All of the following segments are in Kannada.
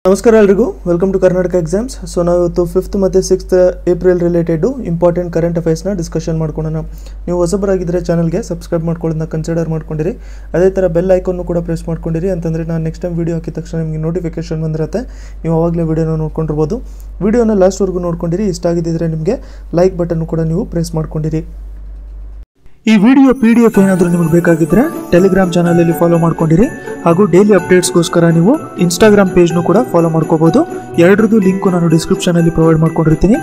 ನಮಸ್ಕಾರ ಎಲ್ಲರಿಗೂ welcome to Karnataka exams. So ನಾವು ಇವತ್ತು 5th ಮತ್ತು 6th April related important current ಅಫೇರ್ಸ್ನ ಡಿಸ್ಕಷನ್ ಮಾಡ್ಕೊಳ್ಳೋಣ. ನೀವು ಹೊಸಬರಾಗಿದ್ದರೆ ಚಾನಲ್ಗೆ ಸಬ್ಸ್ಕ್ರೈಬ್ ಮಾಡ್ಕೊಳ್ಳೋದನ್ನ ಕನ್ಸಿಡರ್ ಮಾಡ್ಕೊಂಡಿರಿ. ಅದೇ ಥರ ಬೆಲ್ ಐಕಾನ್ನು ಕೂಡ ಪ್ರೆಸ್ ಮಾಡ್ಕೊಂಡಿರಿ ಅಂತಂದರೆ ನಾನು ನೆಕ್ಸ್ಟ್ ಟೈಮ್ ವೀಡಿಯೋ ಹಾಕಿದ ತಕ್ಷಣ ನಿಮಗೆ ನೋಟಿಫಿಕೇಶನ್ ಬಂದಿರುತ್ತೆ. ನೀವು ಆವಾಗಲೇ ವೀಡಿಯೋನ ನೋಡ್ಕೊಂಡಿರ್ಬೋದು. ವೀಡಿಯೋನ ಲಾಸ್ಟ್ವರೆಗೂ ನೋಡ್ಕೊಂಡಿರಿ. ಇಷ್ಟ ಆಗಿದ್ದರೆ ನಿಮಗೆ ಲೈಕ್ ಬಟನ್ನು ಕೂಡ ನೀವು ಪ್ರೆಸ್ ಮಾಡ್ಕೊಂಡಿರಿ. ಈ ವಿಡಿಯೋ PDF ಏನಾದರೂ ನಿಮಗೆ ಬೇಕಾಗಿದ್ದರೆ ಟೆಲಿಗ್ರಾಮ್ ಚಾನಲಲ್ಲಿ ಫಾಲೋ ಮಾಡ್ಕೊಂಡಿರಿ. ಹಾಗೂ ಡೈಲಿ ಅಪ್ಡೇಟ್ಸ್ಗೋಸ್ಕರ ನೀವು ಇನ್ಸ್ಟಾಗ್ರಾಮ್ ಪೇಜ್ನು ಕೂಡ ಫಾಲೋ ಮಾಡ್ಕೋಬೋದು. ಎರಡರದ್ದು ಲಿಂಕು ನಾನು ಡಿಸ್ಕ್ರಿಪ್ಷನಲ್ಲಿ ಪ್ರೊವೈಡ್ ಮಾಡ್ಕೊಂಡಿರ್ತೀನಿ.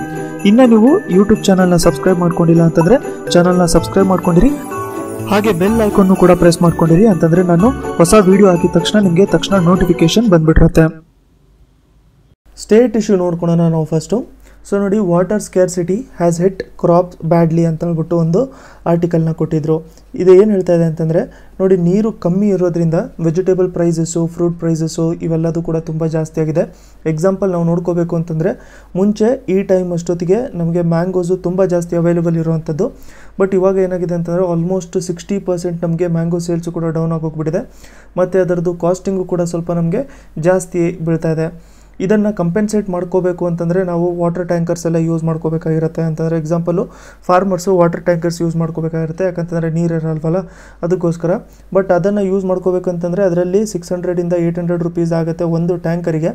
ಇನ್ನು ನೀವು ಯೂಟ್ಯೂಬ್ ಚಾನಲ್ನ ಸಬ್ಸ್ಕ್ರೈಬ್ ಮಾಡ್ಕೊಂಡಿಲ್ಲ ಅಂತಂದರೆ ಚಾನಲ್ನ ಸಬ್ಸ್ಕ್ರೈಬ್ ಮಾಡ್ಕೊಂಡಿರಿ. ಹಾಗೆ ಬೆಲ್ ಐಕಾನ್ನು ಕೂಡ ಪ್ರೆಸ್ ಮಾಡ್ಕೊಂಡಿರಿ ಅಂತಂದರೆ ನಾನು ಹೊಸ ವಿಡಿಯೋ ಹಾಕಿದ ತಕ್ಷಣ ನಿಮಗೆ ತಕ್ಷಣ ನೋಟಿಫಿಕೇಶನ್ ಬಂದ್ಬಿಟ್ಟಿರುತ್ತೆ. ಸ್ಟೇಟ್ ಇಶ್ಯೂ ನೋಡ್ಕೊಳ್ಳೋಣ ನಾವು ಫಸ್ಟು. ಸೊ ನೋಡಿ, water scarcity has hit crops badly ಅಂತ ಹೇಳ್ಬಿಟ್ಟು ಒಂದು ಆರ್ಟಿಕಲ್ನ ಕೊಟ್ಟಿದ್ರು. ಇದು ಏನು ಹೇಳ್ತಾ ಇದೆ ಅಂತಂದರೆ, ನೋಡಿ, ನೀರು ಕಮ್ಮಿ ಇರೋದ್ರಿಂದ ವೆಜಿಟೇಬಲ್ ಪ್ರೈಸಸ್ಸು, ಫ್ರೂಟ್ ಪ್ರೈಸಸ್ಸು ಇವೆಲ್ಲದೂ ಕೂಡ ತುಂಬ ಜಾಸ್ತಿ ಆಗಿದೆ. ಎಕ್ಸಾಂಪಲ್ ನಾವು ನೋಡ್ಕೋಬೇಕು ಅಂತಂದರೆ, ಮುಂಚೆ ಈ ಟೈಮ್ ಅಷ್ಟೊತ್ತಿಗೆ ನಮಗೆ ಮ್ಯಾಂಗೋಸು ತುಂಬ ಜಾಸ್ತಿ ಅವೈಲೇಬಲ್ ಇರುವಂಥದ್ದು. ಬಟ್ ಇವಾಗ ಏನಾಗಿದೆ ಅಂತಂದರೆ ಆಲ್ಮೋಸ್ಟ್ 60% ನಮಗೆ ಮ್ಯಾಂಗೋ ಸೇಲ್ಸು ಕೂಡ ಡೌನ್ ಆಗೋಗ್ಬಿಟ್ಟಿದೆ. ಮತ್ತು ಅದರದ್ದು ಕಾಸ್ಟಿಂಗು ಕೂಡ ಸ್ವಲ್ಪ ನಮಗೆ ಜಾಸ್ತಿ ಬೀಳ್ತಾ ಇದೆ. ಇದನ್ನು ಕಂಪೆನ್ಸೇಟ್ ಮಾಡ್ಕೋಬೇಕು ಅಂತಂದರೆ ನಾವು ವಾಟರ್ ಟ್ಯಾಂಕರ್ಸ್ ಎಲ್ಲ ಯೂಸ್ ಮಾಡ್ಕೋಬೇಕಾಗಿರುತ್ತೆ. ಅಂತಂದರೆ example farmers water tankers use ಮಾಡ್ಕೋಬೇಕಾಗಿರುತ್ತೆ, ಯಾಕಂತಂದರೆ ನೀರು ಇರಲ್ವಲ್ಲ ಅದಕ್ಕೋಸ್ಕರ. ಬಟ್ ಅದನ್ನು ಯೂಸ್ ಮಾಡ್ಕೋಬೇಕಂತಂದರೆ ಅದರಲ್ಲಿ 600 ಇಂದ 800 ರೂಪೀಸ್ ಆಗುತ್ತೆ ಒಂದು ಟ್ಯಾಂಕರಿಗೆ.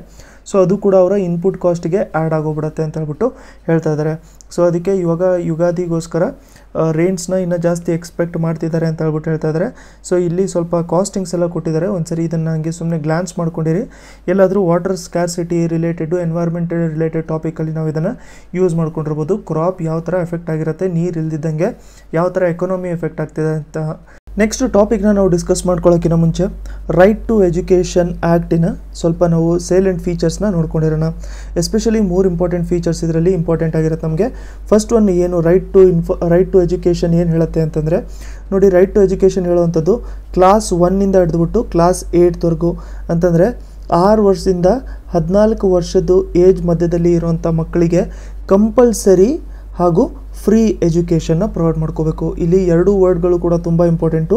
ಸೊ ಅದು ಕೂಡ ಅವರ ಇನ್ಪುಟ್ ಕಾಸ್ಟಿಗೆ ಆ್ಯಡ್ ಆಗೋಗ್ಬಿಡುತ್ತೆ ಅಂತ ಹೇಳ್ಬಿಟ್ಟು ಹೇಳ್ತಾ ಇದ್ದಾರೆ. ಸೊ ಅದಕ್ಕೆ ಇವಾಗ ಯುಗಾದಿಗೋಸ್ಕರ ರೇಂಜ್ನ ಇನ್ನೂ ಜಾಸ್ತಿ ಎಕ್ಸ್ಪೆಕ್ಟ್ ಮಾಡ್ತಿದ್ದಾರೆ ಅಂತ ಹೇಳ್ಬಿಟ್ಟು ಹೇಳ್ತಾ ಇದ್ದಾರೆ. ಸೊ ಇಲ್ಲಿ ಸ್ವಲ್ಪ ಕಾಸ್ಟಿಂಗ್ಸ್ ಎಲ್ಲ ಕೊಟ್ಟಿದ್ದಾರೆ. ಒಂದ್ಸರಿ ಇದನ್ನು ಹಂಗೆ ಸುಮ್ಮನೆ ಗ್ಲಾನ್ಸ್ ಮಾಡ್ಕೊಂಡಿರಿ. ಎಲ್ಲಾದರೂ water scarcity related, environmental related ಟಾಪಿಕಲ್ಲಿ ನಾವು ಇದನ್ನು ಯೂಸ್ ಮಾಡ್ಕೊಂಡಿರ್ಬೋದು. ಕ್ರಾಪ್ ಯಾವ ಥರ ಎಫೆಕ್ಟ್ ಆಗಿರುತ್ತೆ, ನೀರು ಇಲ್ದಿದ್ದಂಗೆ ಯಾವ ಥರ ಎಕಾನಮಿ ಎಫೆಕ್ಟ್ ಆಗ್ತಿದೆ ಅಂತ. ನೆಕ್ಸ್ಟ್ ಟಾಪಿಕ್ನ ನಾವು ಡಿಸ್ಕಸ್ ಮಾಡ್ಕೊಳ್ಳೋಕ್ಕಿಂತ ಮುಂಚೆ ರೈಟ್ ಟು ಎಜುಕೇಷನ್ ಆ್ಯಕ್ಟಿನ ಸ್ವಲ್ಪ ನಾವು ಸೈಲೆಂಟ್ ಫೀಚರ್ಸ್ನ ನೋಡ್ಕೊಂಡಿರೋಣ. ಎಸ್ಪೆಷಲಿ 3 ಇಂಪಾರ್ಟೆಂಟ್ ಫೀಚರ್ಸ್ ಇದರಲ್ಲಿ ಇಂಪಾರ್ಟೆಂಟ್ ಆಗಿರುತ್ತೆ ನಮಗೆ. ಫಸ್ಟ್ ಒನ್ ಏನು ರೈಟ್ ಟು ಎಜುಕೇಷನ್ ಏನು ಹೇಳುತ್ತೆ ಅಂತಂದರೆ, ನೋಡಿ, ರೈಟ್ ಟು ಎಜುಕೇಷನ್ ಹೇಳುವಂಥದ್ದು ಕ್ಲಾಸ್ 1 ಹಿಡಿದ್ಬಿಟ್ಟು ಕ್ಲಾಸ್ 8ವರೆಗೂ ಅಂತಂದರೆ 6 ವರ್ಷದಿಂದ 14 ವರ್ಷದ್ದು ಏಜ್ ಮಧ್ಯದಲ್ಲಿ ಇರುವಂಥ ಮಕ್ಕಳಿಗೆ ಕಂಪಲ್ಸರಿ ಹಾಗೂ ಫ್ರೀ ಎಜುಕೇಷನ್ನ ಪ್ರೊವೈಡ್ ಮಾಡ್ಕೋಬೇಕು. ಇಲ್ಲಿ 2 ವರ್ಡ್ಗಳು ಕೂಡ ತುಂಬ ಇಂಪಾರ್ಟೆಂಟು.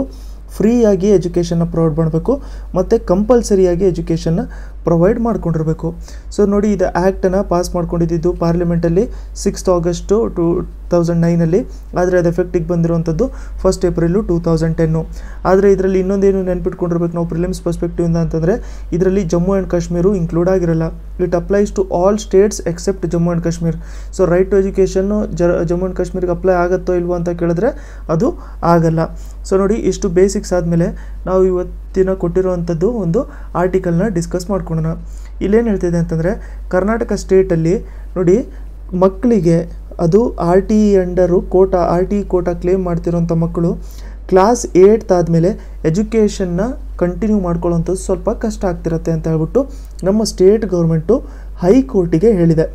ಫ್ರೀಯಾಗಿ ಎಜುಕೇಷನ್ನ ಪ್ರೊವೈಡ್ ಮಾಡಬೇಕು ಮತ್ತು ಕಂಪಲ್ಸರಿಯಾಗಿ ಎಜುಕೇಷನ್ನ ಪ್ರೊವೈಡ್ ಮಾಡ್ಕೊಂಡಿರಬೇಕು. ಸೊ ನೋಡಿ, ಇದು ಆ್ಯಕ್ಟನ್ನು ಪಾಸ್ ಮಾಡ್ಕೊಂಡಿದ್ದು ಪಾರ್ಲಿಮೆಂಟಲ್ಲಿ 6th August 2009 ಆದರೆ ಅದು ಎಫೆಕ್ಟಿಗೆ ಬಂದಿರುವಂಥದ್ದು 1st April 2010. ಆದರೆ ಇದರಲ್ಲಿ ಇನ್ನೊಂದೇನು ನೆನ್ಪಿಟ್ಕೊಂಡಿರ್ಬೇಕು ನಾವು ಪ್ರಿಲಿಮ್ಸ್ ಪರ್ಸ್ಪೆಕ್ಟಿವಿಂದ ಅಂತಂದರೆ, ಇದರಲ್ಲಿ ಜಮ್ಮು ಆ್ಯಂಡ್ ಕಾಶ್ಮೀರು ಇನ್ಕ್ಲೂಡ್ ಆಗಿರಲ್ಲ. It applies to all states except Jammu and Kashmir. So right to education Jammu and ಕಾಶ್ಮೀರಿಗೆ ಅಪ್ಲೈ ಆಗುತ್ತೋ ಇಲ್ವೋ ಅಂತ ಕೇಳಿದ್ರೆ ಅದು ಆಗಲ್ಲ. ಸೊ ನೋಡಿ, ಇಷ್ಟು ಬೇಸಿಕ್ಸ್ ಆದಮೇಲೆ ನಾವು ಇವತ್ತಿನ ಕೊಟ್ಟಿರುವಂಥದ್ದು ಒಂದು ಆರ್ಟಿಕಲ್ನ ಡಿಸ್ಕಸ್ ಮಾಡ್ಕೊಳ್ಳೋಣ. ಇಲ್ಲೇನು ಹೇಳ್ತಿದೆ ಅಂತಂದರೆ, ಕರ್ನಾಟಕ ಸ್ಟೇಟಲ್ಲಿ ನೋಡಿ, ಮಕ್ಕಳಿಗೆ ಅದು RTE under RTE quota claim ಮಾಡ್ತಿರೋಂಥ ಮಕ್ಕಳು ಕ್ಲಾಸ್ 8th ಆದಮೇಲೆ ಎಜುಕೇಷನ್ನ ಕಂಟಿನ್ಯೂ ಮಾಡ್ಕೊಳ್ಳೋಂಥದ್ದು ಸ್ವಲ್ಪ ಕಷ್ಟ ಆಗ್ತಿರುತ್ತೆ ಅಂತ ಹೇಳ್ಬಿಟ್ಟು ನಮ್ಮ ಸ್ಟೇಟ್ ಗೌರ್ಮೆಂಟು ಹೈಕೋರ್ಟಿಗೆ ಹೇಳಿದೆ.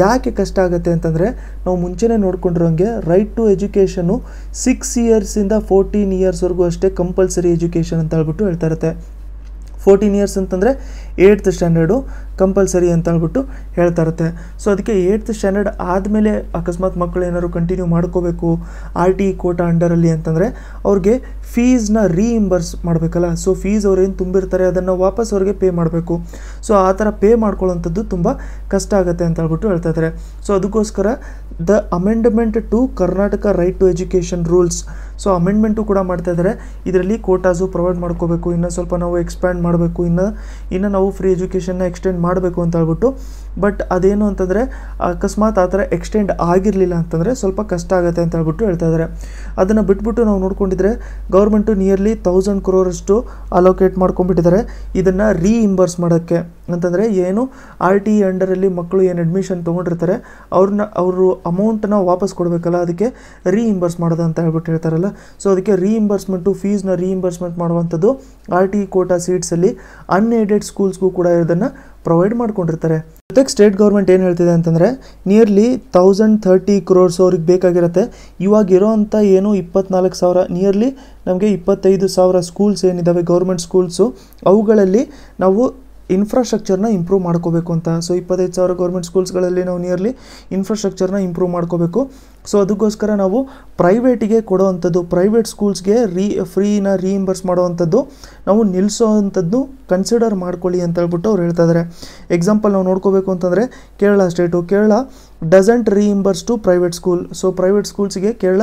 ಯಾಕೆ ಕಷ್ಟ ಆಗುತ್ತೆ ಅಂತಂದರೆ, ನಾವು ಮುಂಚೆನೇ ನೋಡ್ಕೊಂಡಿರೋಂಗೆ ರೈಟ್ ಟು ಎಜುಕೇಷನ್ನು 6 ಇಯರ್ಸಿಂದ 14 ಇಯರ್ಸ್ವರೆಗೂ ಅಷ್ಟೇ ಕಂಪಲ್ಸರಿ ಎಜುಕೇಷನ್ ಅಂತ ಹೇಳ್ಬಿಟ್ಟು ಹೇಳ್ತಾ ಇರುತ್ತೆ. 14 ಇಯರ್ಸ್ ಅಂತಂದರೆ 8th ಸ್ಟ್ಯಾಂಡರ್ಡು ಕಂಪಲ್ಸರಿ ಅಂತ ಹೇಳ್ಬಿಟ್ಟು ಹೇಳ್ತಾ ಇರುತ್ತೆ. ಸೊ ಅದಕ್ಕೆ 8th ಸ್ಟ್ಯಾಂಡರ್ಡ್ ಆದಮೇಲೆ ಅಕಸ್ಮಾತ್ ಮಕ್ಕಳು ಏನಾದ್ರು ಕಂಟಿನ್ಯೂ ಮಾಡ್ಕೋಬೇಕು RTE ಕೋಟಾ ಅಂಡರಲ್ಲಿ ಅಂತಂದರೆ ಅವ್ರಿಗೆ ಫೀಸ್ನ ರೀಇಂಬರ್ಸ್ ಮಾಡಬೇಕಲ್ಲ. ಸೊ ಫೀಸ್ ಅವ್ರೇನು ತುಂಬಿರ್ತಾರೆ ಅದನ್ನು ವಾಪಸ್ ಅವ್ರಿಗೆ ಪೇ ಮಾಡಬೇಕು. ಸೊ ಆ ಥರ ಪೇ ಮಾಡ್ಕೊಳ್ಳೋಂಥದ್ದು ತುಂಬ ಕಷ್ಟ ಆಗುತ್ತೆ ಅಂತ ಹೇಳ್ಬಿಟ್ಟು ಹೇಳ್ತಾ ಇದ್ದಾರೆ. ಸೊ ಅದಕ್ಕೋಸ್ಕರ the amendment to Karnataka right to education rules, so amendment ಕೂಡ ಮಾಡ್ತಾ ಇದ್ದಾರೆ. ಇದರಲ್ಲಿ ಕೋಟಾಸು ಪ್ರೊವೈಡ್ ಮಾಡ್ಕೋಬೇಕು, ಇನ್ನೂ ಸ್ವಲ್ಪ ನಾವು ಎಕ್ಸ್ಪ್ಯಾಂಡ್ ಮಾಡಬೇಕು, ಇನ್ನು ನಾವು ಫ್ರೀ ಎಜುಕೇಷನ್ನ ಎಕ್ಸ್ಟೆಂಡ್ ಮಾಡಬೇಕು ಅಂತ ಹೇಳ್ಬಿಟ್ಟು. ಬಟ್ ಅದೇನು ಅಂತಂದರೆ, ಅಕಸ್ಮಾತ್ ಆ ಥರ ಎಕ್ಸ್ಟೆಂಡ್ ಆಗಿರಲಿಲ್ಲ ಅಂತಂದರೆ ಸ್ವಲ್ಪ ಕಷ್ಟ ಆಗುತ್ತೆ ಅಂತ ಹೇಳ್ಬಿಟ್ಟು ಹೇಳ್ತಾ ಇದ್ದಾರೆ. ಅದನ್ನು ಬಿಟ್ಬಿಟ್ಟು ನಾವು ನೋಡ್ಕೊಂಡಿದ್ರೆ ಗೌರ್ಮೆಂಟು ನಿಯರ್ಲಿ 1000 crore ಅಲೋಕೇಟ್ ಮಾಡ್ಕೊಂಡ್ಬಿಟ್ಟಿದ್ದಾರೆ ಇದನ್ನು ರೀಇಂಬರ್ಸ್ ಮಾಡೋಕ್ಕೆ. ಅಂತಂದರೆ ಏನು RTE ಅಂಡರಲ್ಲಿ ಮಕ್ಕಳು ಏನು ಅಡ್ಮಿಷನ್ ತೊಗೊಂಡಿರ್ತಾರೆ ಅವರು ಅಮೌಂಟನ್ನ ವಾಪಸ್ ಕೊಡಬೇಕಲ್ಲ, ಅದಕ್ಕೆ ರೀಇಂಬರ್ಸ್ ಮಾಡೋದು ಅಂತ ಹೇಳ್ಬಿಟ್ಟು ಹೇಳ್ತಾರಲ್ಲ. ಸೊ ಅದಕ್ಕೆ ರೀಇಂಬರ್ಸ್ಮೆಂಟು, ಫೀಸ್ನ ರೀಇಂಬರ್ಸ್ಮೆಂಟ್ ಮಾಡುವಂಥದ್ದು RTE ಕೋಟಾ ಸೀಟ್ಸಲ್ಲಿ ಅನ್ಏಡೆಡ್ ಸ್ಕೂಲ್ಸ್ಗೂ ಕೂಡ ಇದನ್ನು ಪ್ರೊವೈಡ್ ಮಾಡ್ಕೊಂಡಿರ್ತಾರೆ. ಜೊತೆಗೆ ಸ್ಟೇಟ್ ಗೌರ್ಮೆಂಟ್ ಏನು ಹೇಳ್ತಿದೆ ಅಂತಂದರೆ, ನಿಯರ್ಲಿ 1030 crore ಅವ್ರಿಗೆ ಬೇಕಾಗಿರುತ್ತೆ. ಇವಾಗ ಇರೋವಂಥ ಏನು 24,000, ನಿಯರ್ಲಿ ನಮಗೆ 25,000 ಸ್ಕೂಲ್ಸ್ ಏನಿದ್ದಾವೆ ಗೌರ್ಮೆಂಟ್ ಸ್ಕೂಲ್ಸು, ಅವುಗಳಲ್ಲಿ ನಾವು ಇನ್ಫ್ರಾಸ್ಟ್ರಕ್ಚರ್ನ ಇಂಪ್ರೂವ್ ಮಾಡ್ಕೋಬೇಕು ಅಂತ. ಸೊ 25,000 ಗೌರ್ಮೆಂಟ್ ಸ್ಕೂಲ್ಸ್ಗಳಲ್ಲಿ ನಾವು ನಿಯರ್ಲಿ ಇನ್ಫ್ರಾಸ್ಟ್ರಕ್ಚರ್ನ ಇಂಪ್ರೂವ್ ಮಾಡ್ಕೋಬೇಕು. ಸೊ ಅದಕ್ಕೋಸ್ಕರ ನಾವು ಪ್ರೈವೇಟಿಗೆ ಕೊಡೋವಂಥದ್ದು, ಪ್ರೈವೇಟ್ ಸ್ಕೂಲ್ಸ್ಗೆ ಫ್ರೀನ ರೀಇಂಬರ್ಸ್ ಮಾಡೋವಂಥದ್ದು ನಾವು ನಿಲ್ಲಿಸೋವಂಥದ್ದು ಕನ್ಸಿಡರ್ ಮಾಡ್ಕೊಳ್ಳಿ ಅಂತ ಹೇಳ್ಬಿಟ್ಟು ಅವ್ರು ಹೇಳ್ತಾ ಇದ್ದಾರೆ. ಎಕ್ಸಾಂಪಲ್ ನಾವು ನೋಡ್ಕೋಬೇಕು ಅಂತಂದರೆ Kerala state, Kerala doesn't reimburse to private school. So private ಸ್ಕೂಲ್ಸ್ಗೆ ಕೇರಳ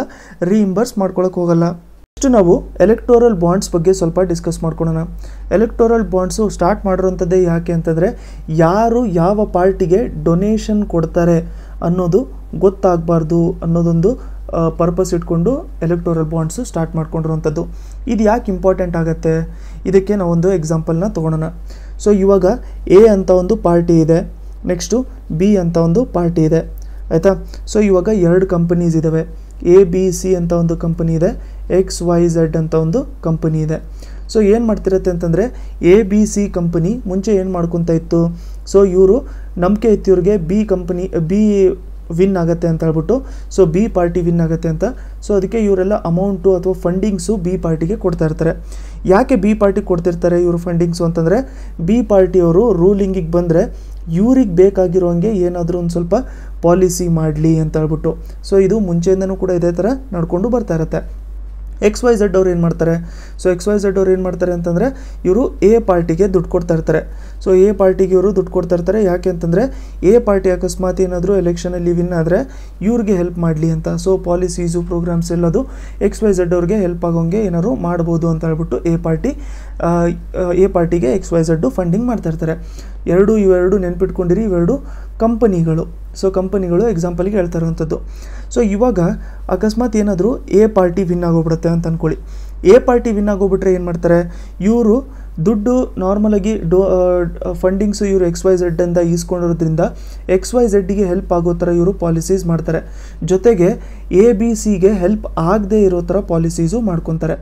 ರೀಇಂಬರ್ಸ್ ಮಾಡ್ಕೊಳಕ್ಕೆ ಹೋಗಲ್ಲ. ನೆಕ್ಸ್ಟ್ ನಾವು ಎಲೆಕ್ಟೋರಲ್ ಬಾಂಡ್ಸ್ ಬಗ್ಗೆ ಸ್ವಲ್ಪ ಡಿಸ್ಕಸ್ ಮಾಡ್ಕೊಳ್ಳೋಣ. ಎಲೆಕ್ಟೋರಲ್ ಬಾಂಡ್ಸು ಸ್ಟಾರ್ಟ್ ಮಾಡಿರೋಂಥದ್ದೇ ಯಾಕೆ ಅಂತಂದರೆ ಯಾರು ಯಾವ ಪಾರ್ಟಿಗೆ ಡೊನೇಷನ್ ಕೊಡ್ತಾರೆ ಅನ್ನೋದು ಗೊತ್ತಾಗಬಾರ್ದು ಅನ್ನೋದೊಂದು ಪರ್ಪಸ್ ಇಟ್ಕೊಂಡು ಎಲೆಕ್ಟೋರಲ್ ಬಾಂಡ್ಸು ಸ್ಟಾರ್ಟ್ ಮಾಡ್ಕೊಂಡಿರೋಂಥದ್ದು. ಇದು ಯಾಕೆ ಇಂಪಾರ್ಟೆಂಟ್ ಆಗುತ್ತೆ, ಇದಕ್ಕೆ ನಾವೊಂದು ಎಕ್ಸಾಂಪಲ್ನ ತೊಗೊಳೋಣ. ಸೊ ಇವಾಗ ಎ ಅಂತ ಒಂದು ಪಾರ್ಟಿ ಇದೆ, ನೆಕ್ಸ್ಟು ಬಿ ಅಂತ ಒಂದು ಪಾರ್ಟಿ ಇದೆ, ಆಯಿತಾ. ಸೊ ಇವಾಗ 2 ಕಂಪನೀಸ್ ಇದ್ದಾವೆ, ABC ಅಂತ ಒಂದು ಕಂಪನಿ ಇದೆ, XYZ ಅಂತ ಒಂದು ಕಂಪನಿ ಇದೆ. ಸೊ ಏನು ಮಾಡ್ತಿರತ್ತೆ ಅಂತಂದರೆ ABC ಕಂಪನಿ ಮುಂಚೆ ಏನು ಮಾಡ್ಕೊತಾ ಇತ್ತು, ಸೊ ಇವರು ನಂಬಿಕೆ ಇತ್ತು ಇವ್ರಿಗೆ ಬಿ ವಿನ್ ಆಗುತ್ತೆ ಅಂತ ಹೇಳ್ಬಿಟ್ಟು, ಸೊ ಬಿ ಪಾರ್ಟಿ ವಿನ್ ಆಗುತ್ತೆ ಅಂತ. ಸೊ ಅದಕ್ಕೆ ಇವರೆಲ್ಲ ಅಮೌಂಟು ಅಥವಾ ಫಂಡಿಂಗ್ಸು ಬಿ ಪಾರ್ಟಿಗೆ ಕೊಡ್ತಾ ಇರ್ತಾರೆ. ಯಾಕೆ ಬಿ ಪಾರ್ಟಿ ಕೊಡ್ತಿರ್ತಾರೆ ಇವರು ಫಂಡಿಂಗ್ಸು ಅಂತಂದರೆ, ಬಿ ಪಾರ್ಟಿಯವರು ರೂಲಿಂಗಿಗೆ ಬಂದರೆ ಇವ್ರಿಗೆ ಬೇಕಾಗಿರೋಂಗೆ ಏನಾದರೂ ಒಂದು ಸ್ವಲ್ಪ ಪಾಲಿಸಿ ಮಾಡಲಿ ಅಂತ ಹೇಳ್ಬಿಟ್ಟು. ಸೊ ಇದು ಮುಂಚೆಯಿಂದನೂ ಕೂಡ ಇದೇ ಥರ ನಡ್ಕೊಂಡು ಬರ್ತಾ ಇರುತ್ತೆ. XYZ ಅವ್ರು ಏನು ಮಾಡ್ತಾರೆ, ಸೊ XYZ ಅವ್ರು ಏನು ಮಾಡ್ತಾರೆ ಅಂತಂದರೆ ಇವರು ಎ ಪಾರ್ಟಿಗೆ ದುಡ್ಡು ಕೊಡ್ತಾ ಇರ್ತಾರೆ. ಸೊ ಎ ಪಾರ್ಟಿಗೆ ಇವರು ದುಡ್ಡು ಕೊಡ್ತಾ ಇರ್ತಾರೆ. ಯಾಕೆ ಅಂತಂದರೆ ಎ ಪಾರ್ಟಿ ಅಕಸ್ಮಾತ್ ಏನಾದರೂ ಎಲೆಕ್ಷನಲ್ಲಿ ವಿನ್ ಆದರೆ ಇವ್ರಿಗೆ ಹೆಲ್ಪ್ ಮಾಡಲಿ ಅಂತ. ಸೊ ಪಾಲಿಸೀಸು ಪ್ರೋಗ್ರಾಮ್ಸ್ ಎಲ್ಲದು XYZ ಅವ್ರಿಗೆ ಹೆಲ್ಪ್ ಆಗೋಂಗೆ ಏನಾದ್ರು ಮಾಡ್ಬೋದು ಅಂತ ಹೇಳ್ಬಿಟ್ಟು ಎ ಪಾರ್ಟಿಗೆ XYZ ಫಂಡಿಂಗ್ ಮಾಡ್ತಾ ಇರ್ತಾರೆ. ಇವೆರಡು ನೆನ್ಪಿಟ್ಕೊಂಡಿರಿ, ಇವೆರಡು ಕಂಪನಿಗಳು. ಸೊ ಕಂಪನಿಗಳು ಎಕ್ಸಾಂಪಲ್ಗೆ ಹೇಳ್ತಾ ಇರೋವಂಥದ್ದು. ಸೊ ಇವಾಗ ಅಕಸ್ಮಾತ್ ಏನಾದರೂ ಎ ಪಾರ್ಟಿ ವಿನ್ ಆಗೋಗ್ಬಿಡುತ್ತೆ ಅಂತ ಅಂದ್ಕೊಳ್ಳಿ. ಎ ಪಾರ್ಟಿ ವಿನ್ ಆಗೋಗ್ಬಿಟ್ರೆ ಏನು ಮಾಡ್ತಾರೆ, ಇವರು ದುಡ್ಡು ನಾರ್ಮಲಾಗಿ ಫಂಡಿಂಗ್ಸು ಇವರು XYZ ಅಂತ ಈಸ್ಕೊಂಡಿರೋದ್ರಿಂದ XYZಗೆ ಹೆಲ್ಪ್ ಆಗೋ ಥರ ಇವರು ಪಾಲಿಸೀಸ್ ಮಾಡ್ತಾರೆ. ಜೊತೆಗೆ ABCಗೆ ಹೆಲ್ಪ್ ಆಗದೆ ಇರೋ ಥರ ಪಾಲಿಸೀಸು ಮಾಡ್ಕೊತಾರೆ.